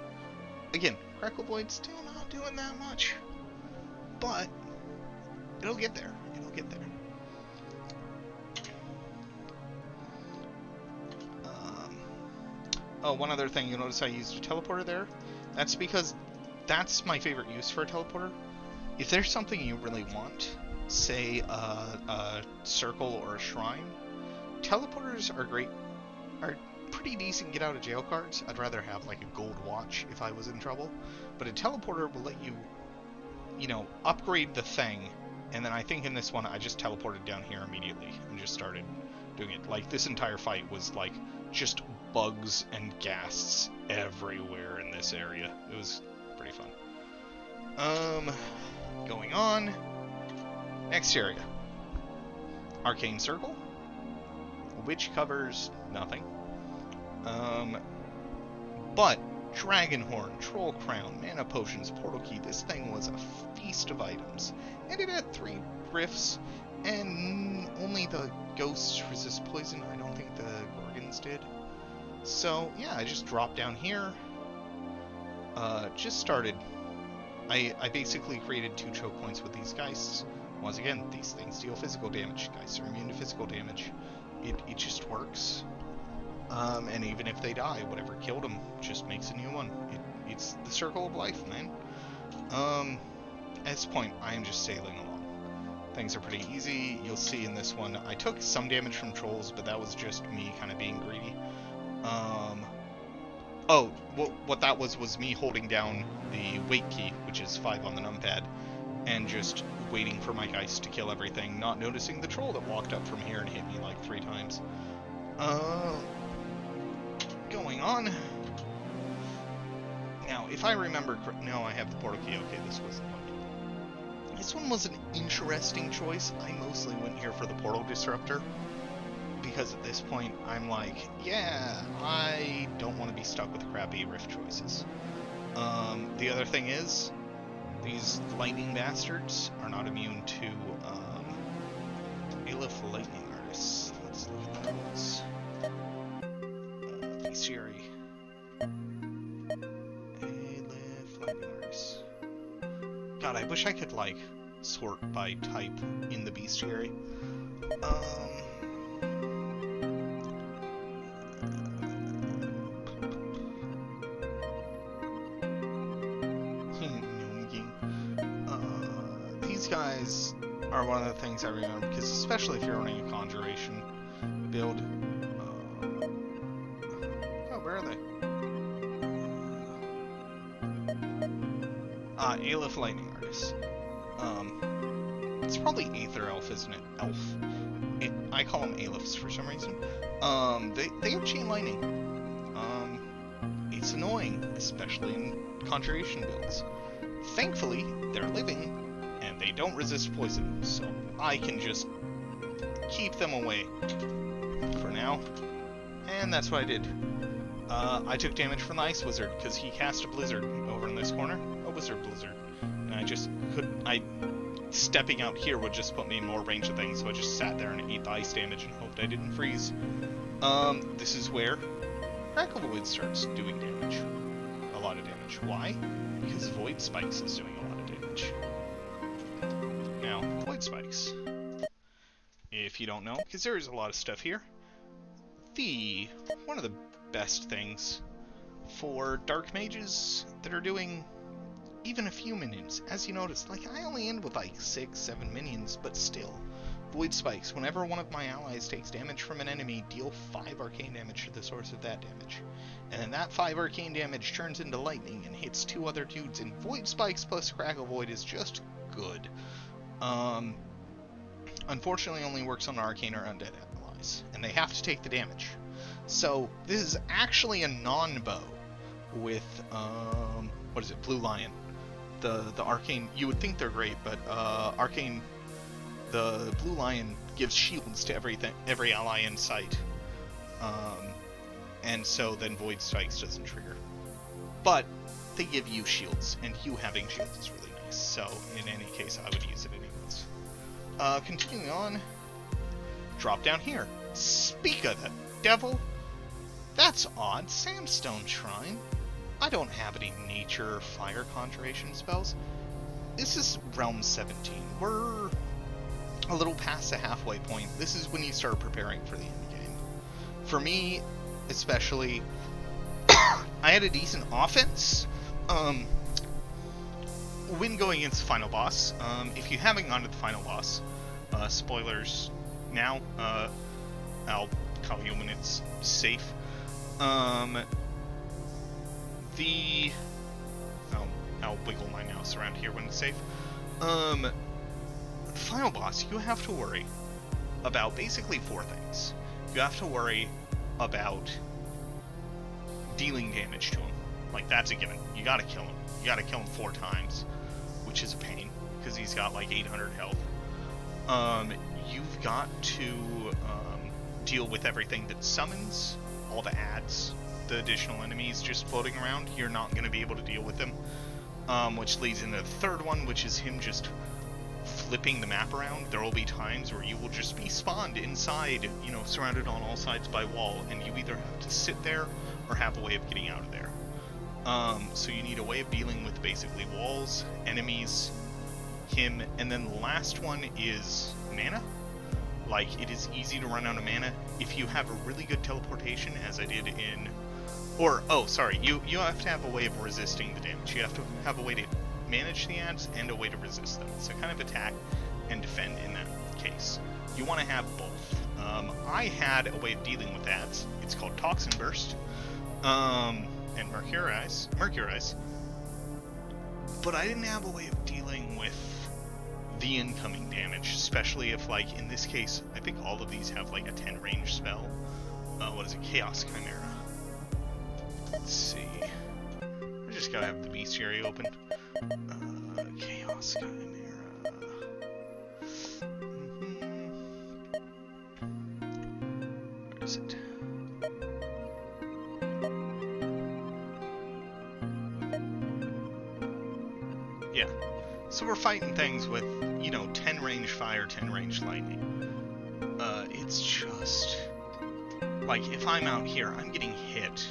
Again, Crackle Void's still not doing that much. But it'll get there. It'll get there. Oh, one other thing, you'll notice I used a teleporter there. That's because that's my favorite use for a teleporter. If there's something you really want, say a circle or a shrine, teleporters are great, are pretty decent get out of jail cards. I'd rather have like a gold watch if I was in trouble, but a teleporter will let you, you know, upgrade the thing. And then I think in this one I just teleported down here immediately and just started doing it. Like, this entire fight was like just bugs and ghasts everywhere in this area. It was pretty fun. Going on. Next area. Arcane Circle. which covers nothing. But Dragon Horn, Troll Crown, Mana Potions, Portal Key, this thing was a feast of items. And it had 3 rifts, and only the ghosts resist poison. I don't think the Gorgons did. So, yeah, I just dropped down here. Just started. I basically created 2 choke points with these Geists. Once again, these things deal physical damage. Geists are immune to physical damage. It just works. And even if they die, whatever killed them just makes a new one. It's the circle of life, man. At this point, I am just sailing along. Things are pretty easy. You'll see in this one, I took some damage from trolls, but that was just me kind of being greedy. Oh, what that was me holding down the wait key, which is 5 on the numpad, and just waiting for my Geist to kill everything, not noticing the troll that walked up from here and hit me like 3 times. Going on. Now, if I remember no, I have the portal key. Okay, this wasn't one. This one was an interesting choice. I mostly went here for the portal disruptor, because at this point, I'm like, yeah, I don't want to be stuck with crappy rift choices. The other thing is, these lightning bastards are not immune to Aleph lightning artists. Let's look at those. Bestiary. Aleph lightning artists. God, I wish I could, like, sort by type in the bestiary. These guys are one of the things I remember, because especially if you're running a conjuration build. Where are they? Aleph lightning artists. It's probably Aether Elf, isn't it? Elf. I call them Alephs for some reason. They have chain lightning. It's annoying, especially in conjuration builds. Thankfully, they're living, and they don't resist poison, so I can just keep them away for now. And that's what I did. I took damage from the Ice Wizard, because he cast a Blizzard over in this corner. A Wizard Blizzard. And I just couldn't... stepping out here would just put me in more range of things, so I just sat there and ate the ice damage and hoped I didn't freeze. This is where Crackle Void starts doing damage. A lot of damage. Why? Because Void Spikes is doing a lot of damage. Now, Void Spikes. If you don't know, because there is a lot of stuff here, one of the best things for Dark Mages that are doing even a few minions. As you notice, like, I only end with like 6-7 minions, but still. Void Spikes. Whenever one of my allies takes damage from an enemy, deal 5 arcane damage to the source of that damage. And then that 5 arcane damage turns into lightning and hits 2 other dudes, and Void Spikes plus Crackle Void is just good. Unfortunately only works on arcane or undead allies, and they have to take the damage. So, this is actually a non-bow with, what is it, Blue Lion. The arcane, you would think they're great, but arcane, the Blue Lion gives shields to every ally in sight, and so then Void Strikes doesn't trigger. But they give you shields, and you having shields is really nice. So in any case, I would use it anyways. Continuing on, drop down here. Speak of the devil. That's odd. Sandstone Shrine. I don't have any nature or fire conjuration spells. This is Realm 17. We're a little past the halfway point. This is when you start preparing for the end game. For me, especially, I had a decent offense. When going against the final boss, if you haven't gone to the final boss, spoilers now, I'll tell you when it's safe. I'll wiggle my mouse around here when it's safe. Final boss, you have to worry about basically 4 things. You have to worry about dealing damage to him. Like, that's a given. You gotta kill him. You gotta kill him 4 times, which is a pain, because he's got like 800 health. You've got to deal with everything that summons, all the adds, the additional enemies just floating around. You're not going to be able to deal with them. Which leads into the third one, which is him just flipping the map around. There will be times where you will just be spawned inside, you know, surrounded on all sides by wall, and you either have to sit there or have a way of getting out of there. So you need a way of dealing with basically walls, enemies, him, and then the last one is mana. Like, it is easy to run out of mana if you have a really good teleportation, as I did in... Or, oh, sorry, you have to have a way of resisting the damage. You have to have a way to manage the adds and a way to resist them. So kind of attack and defend in that case. You want to have both. I had a way of dealing with adds. It's called Toxin Burst. And Mercurize. But I didn't have a way of dealing with the incoming damage, especially if, like, in this case, I think all of these have, like, a 10 range spell. What is it? Chaos Chimera. Let's see. I just gotta have the bestiary open. Chaos Chimera. Where is it? Yeah. So we're fighting things with, you know, 10 range fire, 10 range lightning. It's just... Like, if I'm out here, I'm getting hit.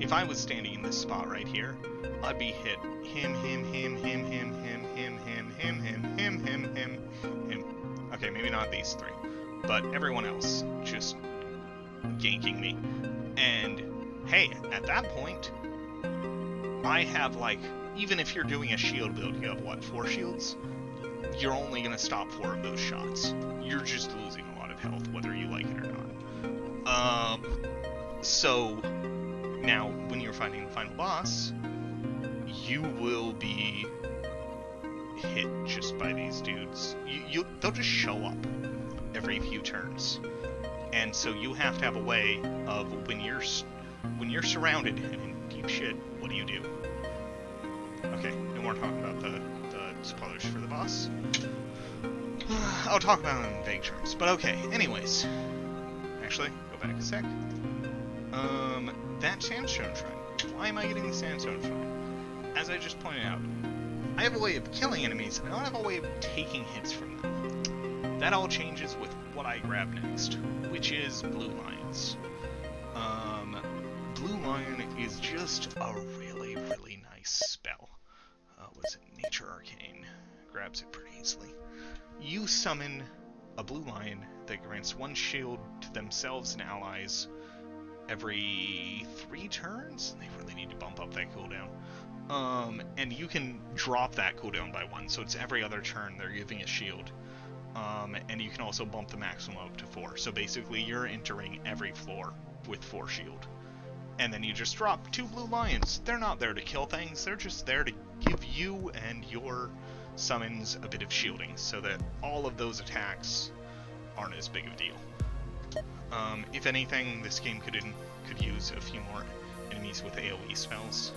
If I was standing in this spot right here, I'd be hit him. Okay, maybe not these three, but everyone else just ganking me. And, hey, at that point, I have, like, even if you're doing a shield build, you have, what, 4 shields? You're only going to stop 4 of those shots. You're just losing a lot of health, whether you like it or not. So, now, when you're fighting the final boss, you will be hit just by these dudes. They'll just show up every few turns. And so you have to have a way of, when you're surrounded and in deep shit, what do you do? Okay, no more talking about the spoilers for the boss. I'll talk about it in vague terms, but okay, anyways. Actually, go back a sec. That sandstone shrine. Why am I getting the sandstone shrine? As I just pointed out, I have a way of killing enemies, and I don't have a way of taking hits from them. That all changes with what I grab next, which is Blue Lions. Blue Lion is just a really, really nice spell. What is it? Nature Arcane. Grabs it pretty easily. You summon a Blue Lion that grants 1 shield to themselves and allies every 3 turns? They really need to bump up that cooldown. And you can drop that cooldown by 1, so it's every other turn they're giving a shield. And you can also bump the maximum up to 4. So basically you're entering every floor with 4 shield. And then you just drop 2 Blue Lions. They're not there to kill things, they're just there to give you and your summons a bit of shielding, so that all of those attacks aren't as big of a deal. If anything, this game could use a few more enemies with AoE spells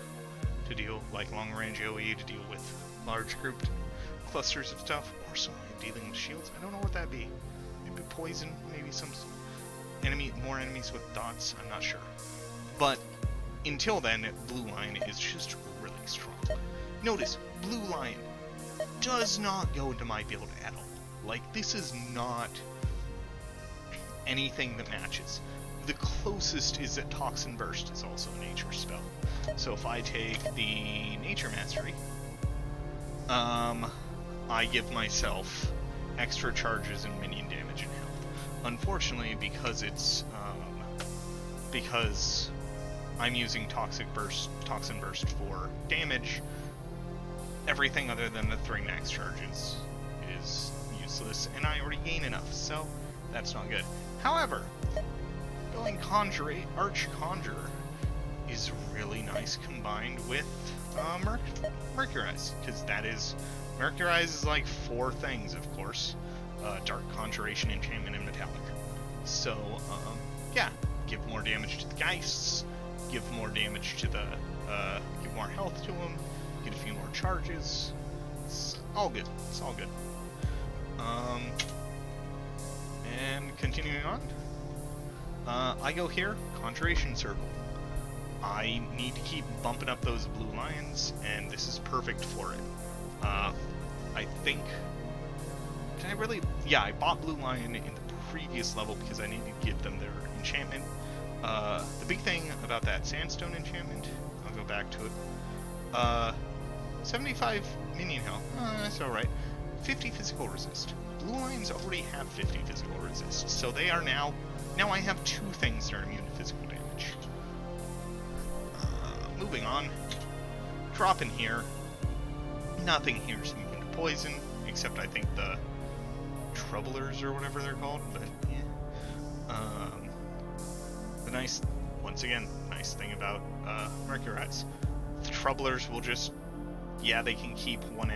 to deal, like long-range AoE to deal with large grouped clusters of stuff, or some dealing with shields. I don't know what that'd be. Maybe poison, maybe some more enemies with dots, I'm not sure. But until then, Blue Lion is just really strong. Notice, Blue Lion does not go into my build at all. Like, this is not anything that matches. The closest is that Toxin Burst is also a nature spell. So if I take the Nature Mastery, I give myself extra charges and minion damage and health. Unfortunately, because because I'm using Toxin Burst for damage, everything other than the 3 max charges is useless, and I already gain enough, so that's not good. However, going Arch Conjurer is really nice combined with Mercurize, because Mercurize is like 4 things, of course. Dark Conjuration, Enchantment, and Metallic. So, yeah, give more damage to the Geists, give more damage to the, give more health to them, get a few more charges. It's all good. It's all good. And continuing on, I go here, Conjuration Circle. I need to keep bumping up those blue lions, and this is perfect for it. I think... Did I really... Yeah, I bought Blue Lion in the previous level because I needed to give them their enchantment. The big thing about that Sandstone enchantment, I'll go back to it. 75 minion health, that's alright. 50 physical resist. Blue Lions already have 50 physical resist, so they are now I have 2 things that are immune to physical damage. Moving on. Drop in here. Nothing here is immune to poison, except I think the Troublers or whatever they're called, but yeah. The nice, once again, nice thing about Mercurize. The Troublers will just, yeah, they can keep one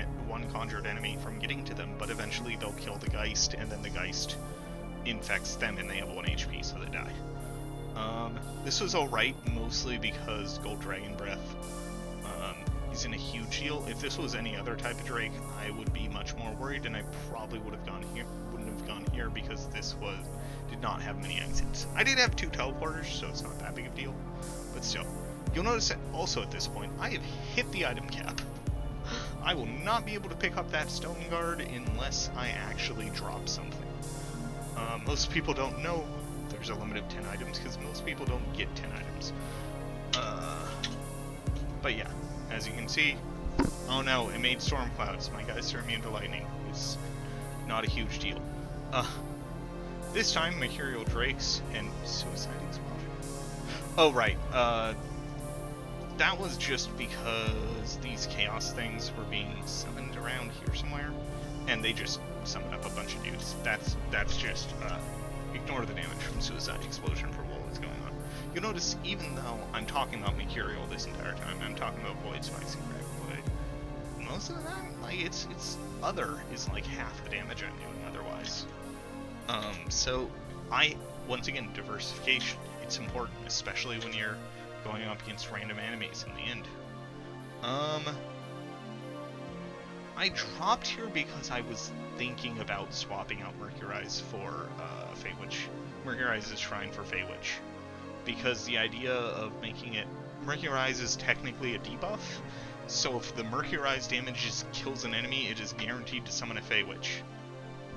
conjured enemy from getting to them, but eventually they'll kill the Geist, and then the Geist infects them and they have 1 HP, so they die. This was alright, mostly because Gold Dragon Breath isn't a huge deal. If this was any other type of Drake, I would be much more worried, and I probably wouldn't have gone here because this did not have many exits. I did have 2 teleporters, so it's not that big of a deal, but still. You'll notice that also at this point, I have hit the item cap. I will not be able to pick up that Stone Guard unless I actually drop something. Most people don't know there's a limit of 10 items because most people don't get 10 items. But yeah, as you can see, oh no, it made storm clouds. My guys are immune to lightning. It's not a huge deal. This time, Mercurial Drakes and Suicide Explosion. Oh right, that was just because these chaos things were being summoned around here somewhere, and they just summoned up a bunch of dudes. That's just, ignore the damage from Suicide Explosion for what was going on. You'll notice, even though I'm talking about Mercurial this entire time, I'm talking about Void Spikes and Crack Void. Most of the time, like, it's other is like half the damage I'm doing otherwise. So, once again, diversification. It's important, especially when you're going up against random enemies in the end. I dropped here because I was thinking about swapping out Mercurize for Fate Witch. Mercurize's Shrine for Fate Witch. Because the idea of making it... Mercurize is technically a debuff, so if the Mercurize damage just kills an enemy, it is guaranteed to summon a Fate Witch.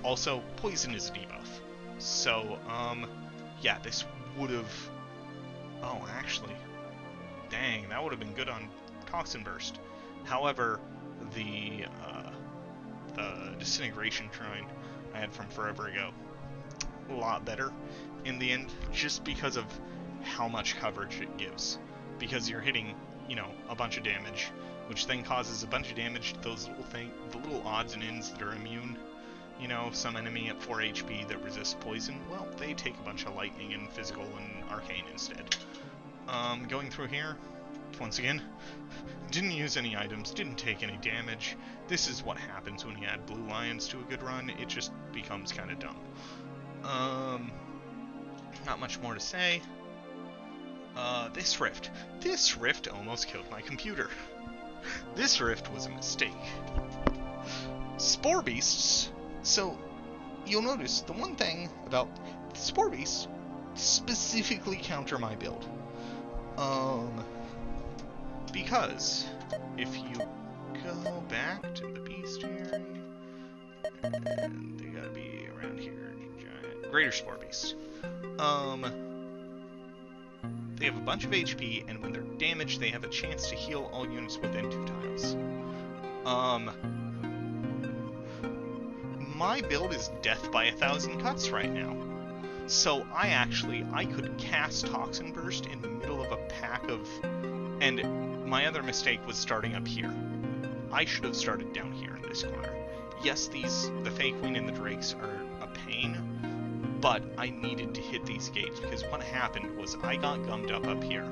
Also, Poison is a debuff. So, yeah, this would've... Oh, actually... Dang, that would have been good on Toxin Burst. However, the Disintegration Shrine I had from forever ago, a lot better in the end, just because of how much coverage it gives. Because you're hitting, you know, a bunch of damage, which then causes a bunch of damage to those the little odds and ends that are immune. You know, some enemy at 4 HP that resists poison, well, they take a bunch of lightning and physical and arcane instead. Going through here, once again, didn't use any items, didn't take any damage. This is what happens when you add Blue Lions to a good run, it just becomes kind of dumb. Not much more to say. This rift almost killed my computer. This rift was a mistake. Spore Beasts, so, you'll notice the one thing about Spore Beasts specifically counter my build. Because if you go back to the bestiary, and they gotta be around here, giant Greater Spore Beast. They have a bunch of HP, and when they're damaged, they have a chance to heal all units within 2 tiles. My build is Death by 1,000 Cuts right now. So I could cast Toxin Burst in the middle of a pack of... And my other mistake was starting up here. I should have started down here in this corner. Yes, the Fey Queen and the Drakes are a pain, but I needed to hit these gates, because what happened was I got gummed up here.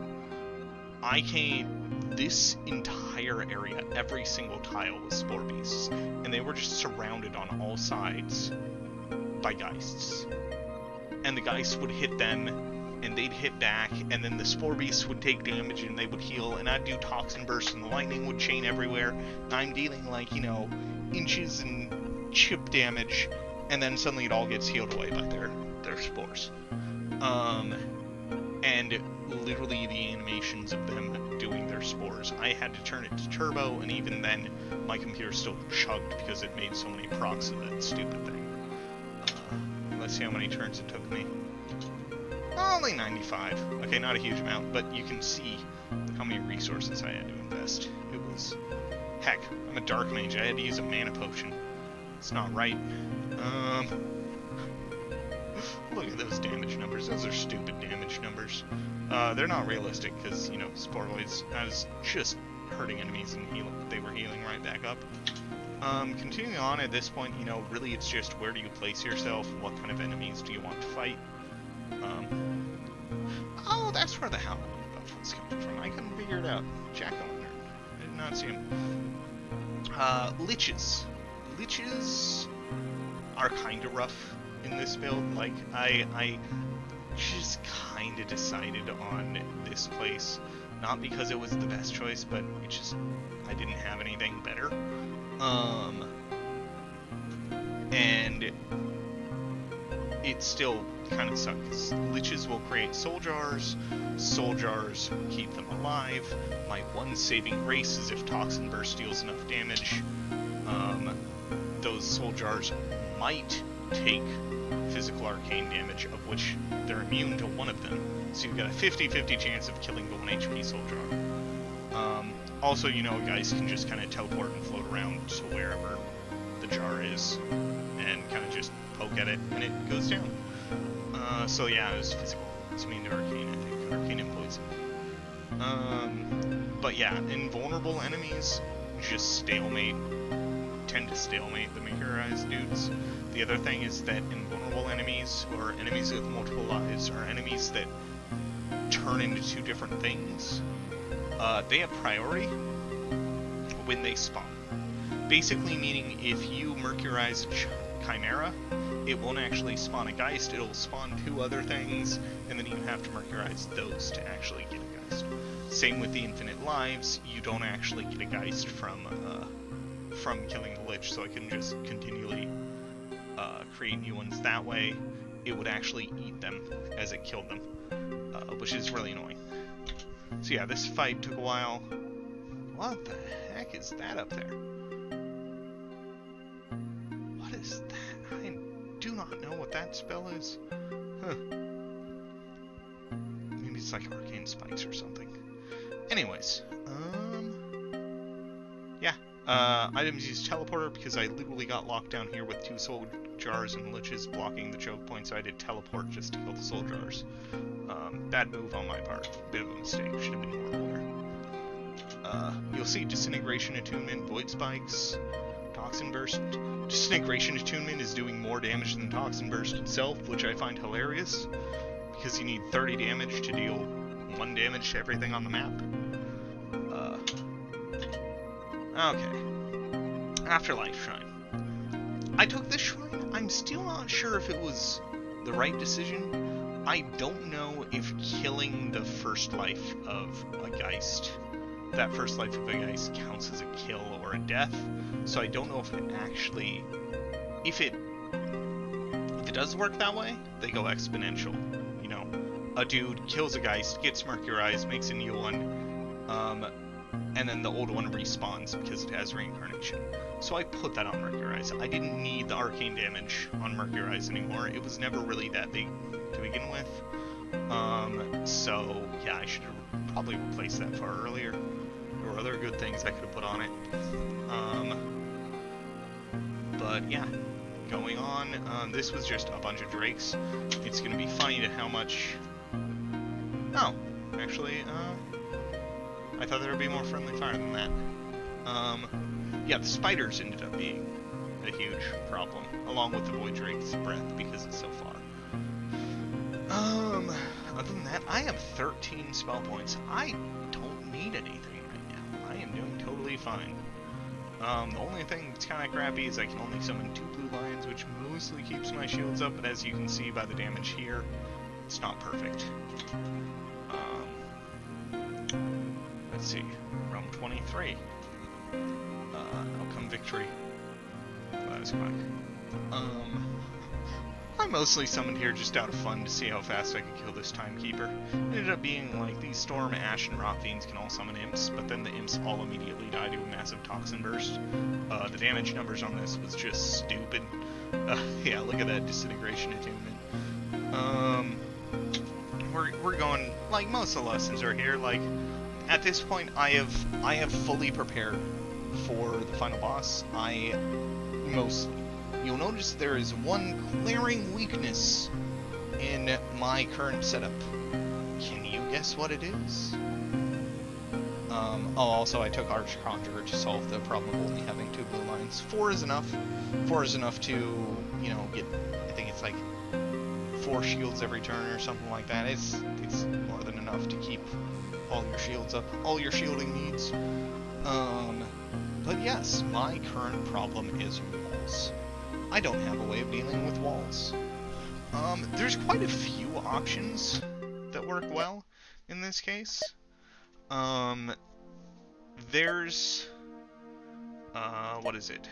This entire area, every single tile was Spore Beasts, and they were just surrounded on all sides by Geists. And the Geists would hit them, and they'd hit back, and then the Spore Beasts would take damage and they would heal, and I'd do Toxin Burst and the lightning would chain everywhere. I'm dealing like, you know, inches and chip damage, and then suddenly it all gets healed away by their spores. And literally the animations of them doing their spores. I had to turn it to turbo, and even then, my computer still chugged because it made so many procs of that stupid thing. Let's see how many turns it took me. Only 95. Okay, not a huge amount, but you can see how many resources I had to invest. It was... Heck, I'm a dark mage. I had to use a mana potion. It's not right. Look at those damage numbers. Those are stupid damage numbers. They're not realistic because, you know, Sporoids, I was just hurting enemies and they were healing right back up. Continuing on at this point, you know, really it's just where do you place yourself? What kind of enemies do you want to fight? Oh, that's where the Howling buff was coming from. I couldn't figure it out. Jack-o'-lantern. I did not see him. Liches. Liches are kind of rough in this build. Like, I just kind of decided on this place, not because it was the best choice, but it just, I didn't have anything better. And it still kind of sucks, because Liches will create soul jars keep them alive. My one saving grace is if Toxin Burst deals enough damage, those soul jars might take physical arcane damage, of which they're immune to one of them, so you've got a 50-50 chance of killing the 1 HP soul jar. Also, you know, guys can just kind of teleport and float around to wherever the jar is, and kind of just poke at it, and it goes down. So yeah, it was physical. It's immune to arcane, I think. Arcane and poison. But yeah, invulnerable enemies just tend to stalemate the Makereyes dudes. The other thing is that invulnerable enemies, or enemies with multiple lives, are enemies that turn into two different things. They have priority when they spawn. Basically meaning if you Mercurize Chimera, it won't actually spawn a Geist, it'll spawn two other things, and then you have to Mercurize those to actually get a Geist. Same with the infinite lives, you don't actually get a Geist from killing the Lich, so I can just continually create new ones that way. It would actually eat them as it killed them, which is really annoying. So yeah, this fight took a while. What the heck is that up there? What is that? I do not know what that spell is. Huh. Maybe it's like arcane spikes or something. Anyways, yeah. Items use teleporter because I literally got locked down here with two soul jars and liches blocking the choke point, so I did teleport just to kill the soul jars. Bad move on my part. Bit of a mistake. Should have been more aware. You'll see Disintegration Attunement, Void Spikes, Toxin Burst. Disintegration Attunement is doing more damage than Toxin Burst itself, which I find hilarious, because you need 30 damage to deal 1 damage to everything on the map. Okay. Afterlife Shrine. I took this shrine. I'm still not sure if it was the right decision. I don't know if killing the first life of a Geist, that first life of a Geist, counts as a kill or a death. So I don't know if it actually, if it does work that way, they go exponential. You know, a dude kills a Geist, gets Mercurized, makes a new one, and then the old one respawns because it has reincarnation. So I put that on Mercurize. I didn't need the arcane damage on Mercurize anymore. It was never really that big to begin with. So yeah, I should have probably replaced that far earlier. There were other good things I could have put on it. But yeah, going on. This was just a bunch of drakes. It's gonna be funny to how much. Oh, actually, I thought there would be more friendly fire than that. Yeah, the spiders ended up being a huge problem, along with the Void Drake's breath, because it's so far. Other than that, I have 13 spell points. I don't need anything right now. I am doing totally fine. The only thing that's kind of crappy is I can only summon 2 blue lions, which mostly keeps my shields up, but as you can see by the damage here, it's not perfect. Let's see, realm 23. Outcome victory. That was quick. I mostly summoned here just out of fun to see how fast I could kill this Timekeeper. It ended up being like these Storm, Ash, and Rot Fiends can all summon imps, but then the imps all immediately die to a massive Toxin Burst. The damage numbers on this was just stupid. Yeah, look at that Disintegration Attunement. We're going, like, most of the lessons are here. Like, at this point, I have fully prepared for the final boss. Mostly. You'll notice there is one glaring weakness in my current setup. Can you guess what it is? Also I took Archconjurer to solve the problem of only having 2 blue lines. 4 is enough. 4 is enough to, you know, get, I think it's like 4 shields every turn or something like that. It's more than enough to keep all your shields up, all your shielding needs. But yes, my current problem is walls. I don't have a way of dealing with walls. There's quite a few options that work well in this case. There's, what is it?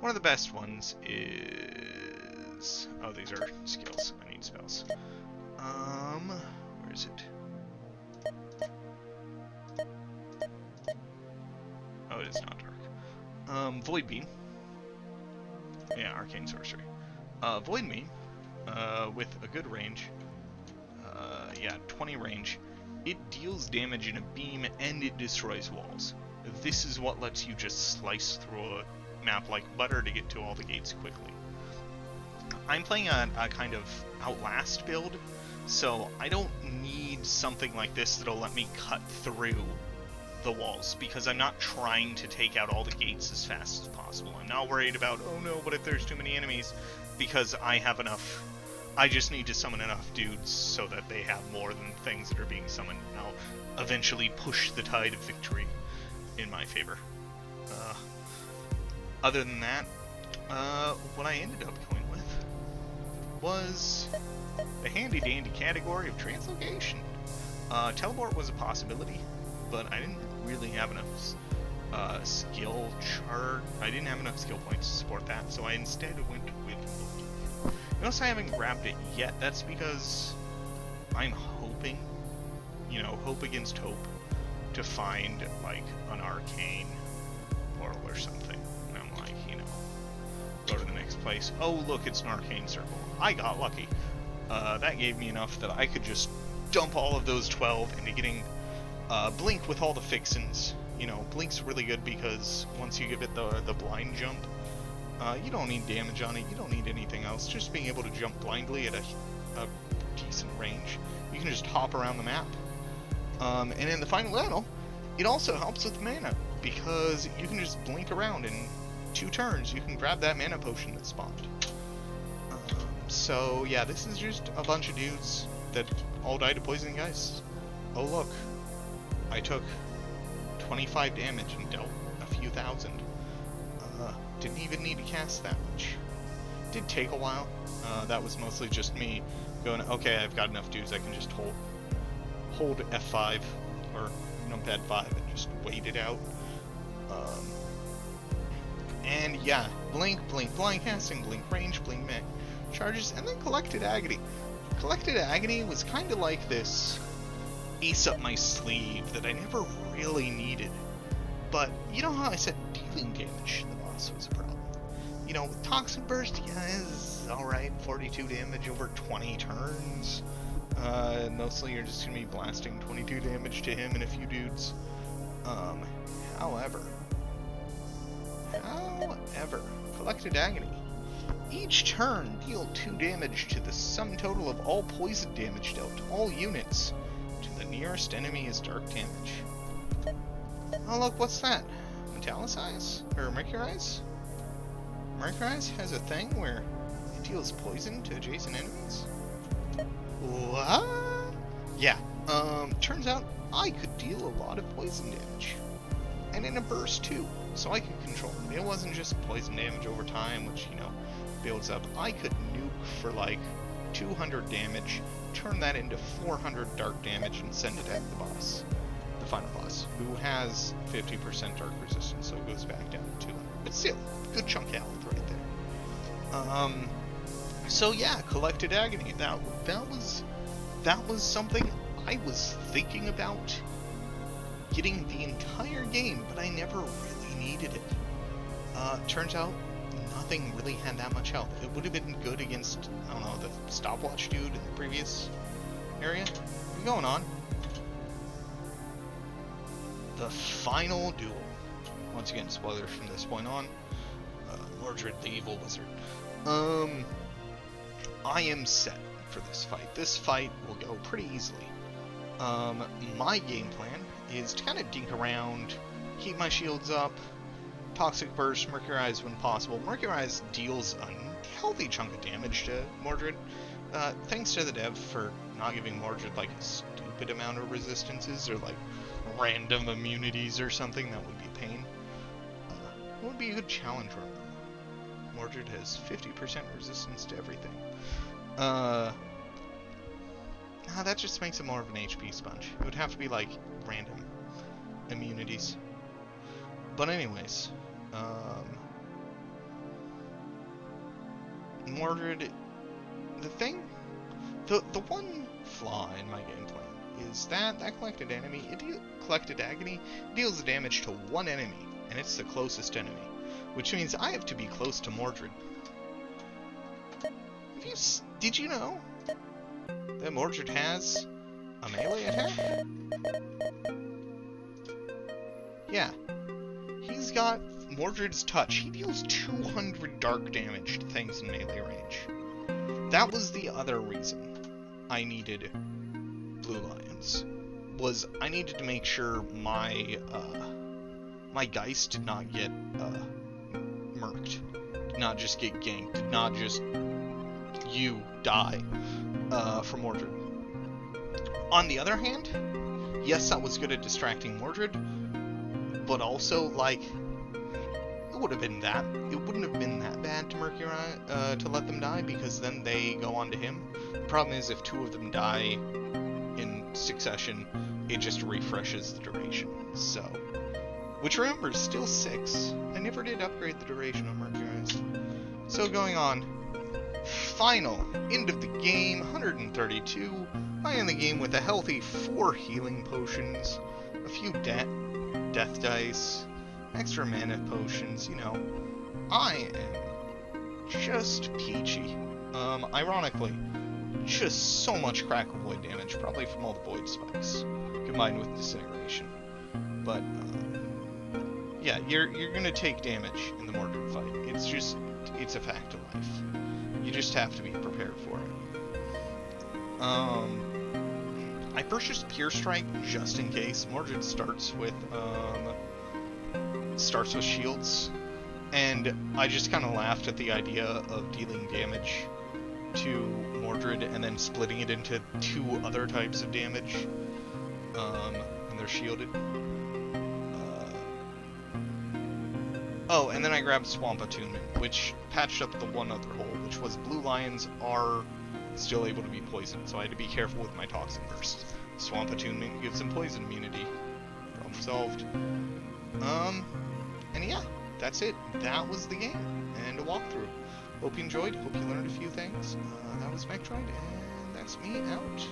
One of the best ones is, oh, these are skills. I need spells. Where is it? Oh, it is not dark. Void Beam. Yeah, Arcane Sorcery. Void Beam, with a good range. Yeah, 20 range. It deals damage in a beam and it destroys walls. This is what lets you just slice through a map like butter to get to all the gates quickly. I'm playing a kind of Outlast build, so I don't need something like this that'll let me cut through the walls, because I'm not trying to take out all the gates as fast as possible. I'm not worried about, oh no, what if there's too many enemies, because I have enough. I just need to summon enough dudes so that they have more than things that are being summoned, and I'll eventually push the tide of victory in my favor. Other than that, what I ended up going with was the handy-dandy category of translocation. Teleport was a possibility, but I didn't really have enough skill chart. I didn't have enough skill points to support that, so I instead went with Loki. Notice I haven't grabbed it yet. That's because I'm hoping, you know, hope against hope, to find like an arcane portal or something. And I'm like, you know, go to the next place. Oh, look, it's an arcane circle. I got lucky. That gave me enough that I could just dump all of those 12 into getting Blink with all the fixins. You know, Blink's really good because once you give it the blind jump, you don't need damage on it, you don't need anything else. Just being able to jump blindly at a decent range. You can just hop around the map. And in the final battle, it also helps with mana, because you can just blink around in 2 turns. You can grab that mana potion that spawned. So yeah, this is just a bunch of dudes that all died to poison guys. Oh look, I took 25 damage and dealt a few thousand. Didn't even need to cast that much. Did take a while. That was mostly just me going, okay, I've got enough dudes, I can just hold F5 or numpad 5 and just wait it out. And yeah, blink, blind casting, blink range, blink mech charges, and then Collected Agony. Collected Agony was kind of like this ace up my sleeve that I never really needed. But you know how I said dealing damage to the boss was a problem? You know, with Toxin Burst, yeah, it's alright, 42 damage over 20 turns. Mostly you're just going to be blasting 22 damage to him and a few dudes. However, Collected Agony. Each turn, deal 2 damage to the sum total of all poison damage dealt to all units. To the nearest enemy is dark damage. Oh look, what's that? Metallicize? Or Mercurize? Mercurize has a thing where it deals poison to adjacent enemies? What? Yeah, turns out I could deal a lot of poison damage. And in a burst too, so I could control it. It wasn't just poison damage over time, which, you know, builds up. I could nuke for like 200 damage, turn that into 400 dark damage, and send it at the boss. The final boss, who has 50% dark resistance, so it goes back down to 200. But still, good chunk of health right there. So yeah, Collected Agony. That was something I was thinking about getting the entire game, but I never really needed it. Turns out nothing really had that much health. It would have been good against, I don't know, the stopwatch dude in the previous area. What's going on? The final duel. Once again, spoilers from this point on. Mordred the Evil Wizard. I am set for this fight. This fight will go pretty easily. My game plan is to kind of dink around, keep my shields up, Toxic Burst, Mercurize when possible. Mercurize deals a healthy chunk of damage to Mordred. Thanks to the dev for not giving Mordred like a stupid amount of resistances or like random immunities or something. That would be a pain. It would be a good challenge run. Mordred has 50% resistance to everything. That just makes it more of an HP sponge. It would have to be like random immunities. But anyways, Mordred, the one flaw in my game plan is that Collected Agony deals damage to one enemy, and it's the closest enemy, which means I have to be close to Mordred. Did you know that Mordred has a melee attack? Yeah. He's got Mordred's Touch. He deals 200 dark damage to things in melee range. That was the other reason I needed Blue Lions. Was I needed to make sure my Geist did not get murked. Did not just get ganked. Did not just die from Mordred. On the other hand, yes, that was good at distracting Mordred, but also, like, it wouldn't have been that bad to Mercurize, to let them die, because then they go on to him. The problem is, if two of them die in succession, it just refreshes the duration. So, which remember, is still 6. I never did upgrade the duration on Mercurize. So going on, final end of the game, 132. I end the game with a healthy 4 healing potions, a few death dice, extra mana potions, you know. I am just peachy. Ironically, just so much crackle void damage, probably from all the void spikes, combined with disintegration. But, yeah, you're gonna take damage in the Mordred fight. It's a fact of life. You just have to be prepared for it. I purchased Pure Strike just in case. Mordred starts with shields, and I just kind of laughed at the idea of dealing damage to Mordred and then splitting it into 2 other types of damage, and they're shielded. Oh, and then I grabbed Swamp Attunement, which patched up the one other hole, which was Blue Lions are still able to be poisoned, so I had to be careful with my Toxic Burst. Swamp Attunement gives them poison immunity. Problem solved. And yeah, that's it. That was the game, and a walkthrough. Hope you enjoyed, hope you learned a few things. That was Metroid, and that's me out.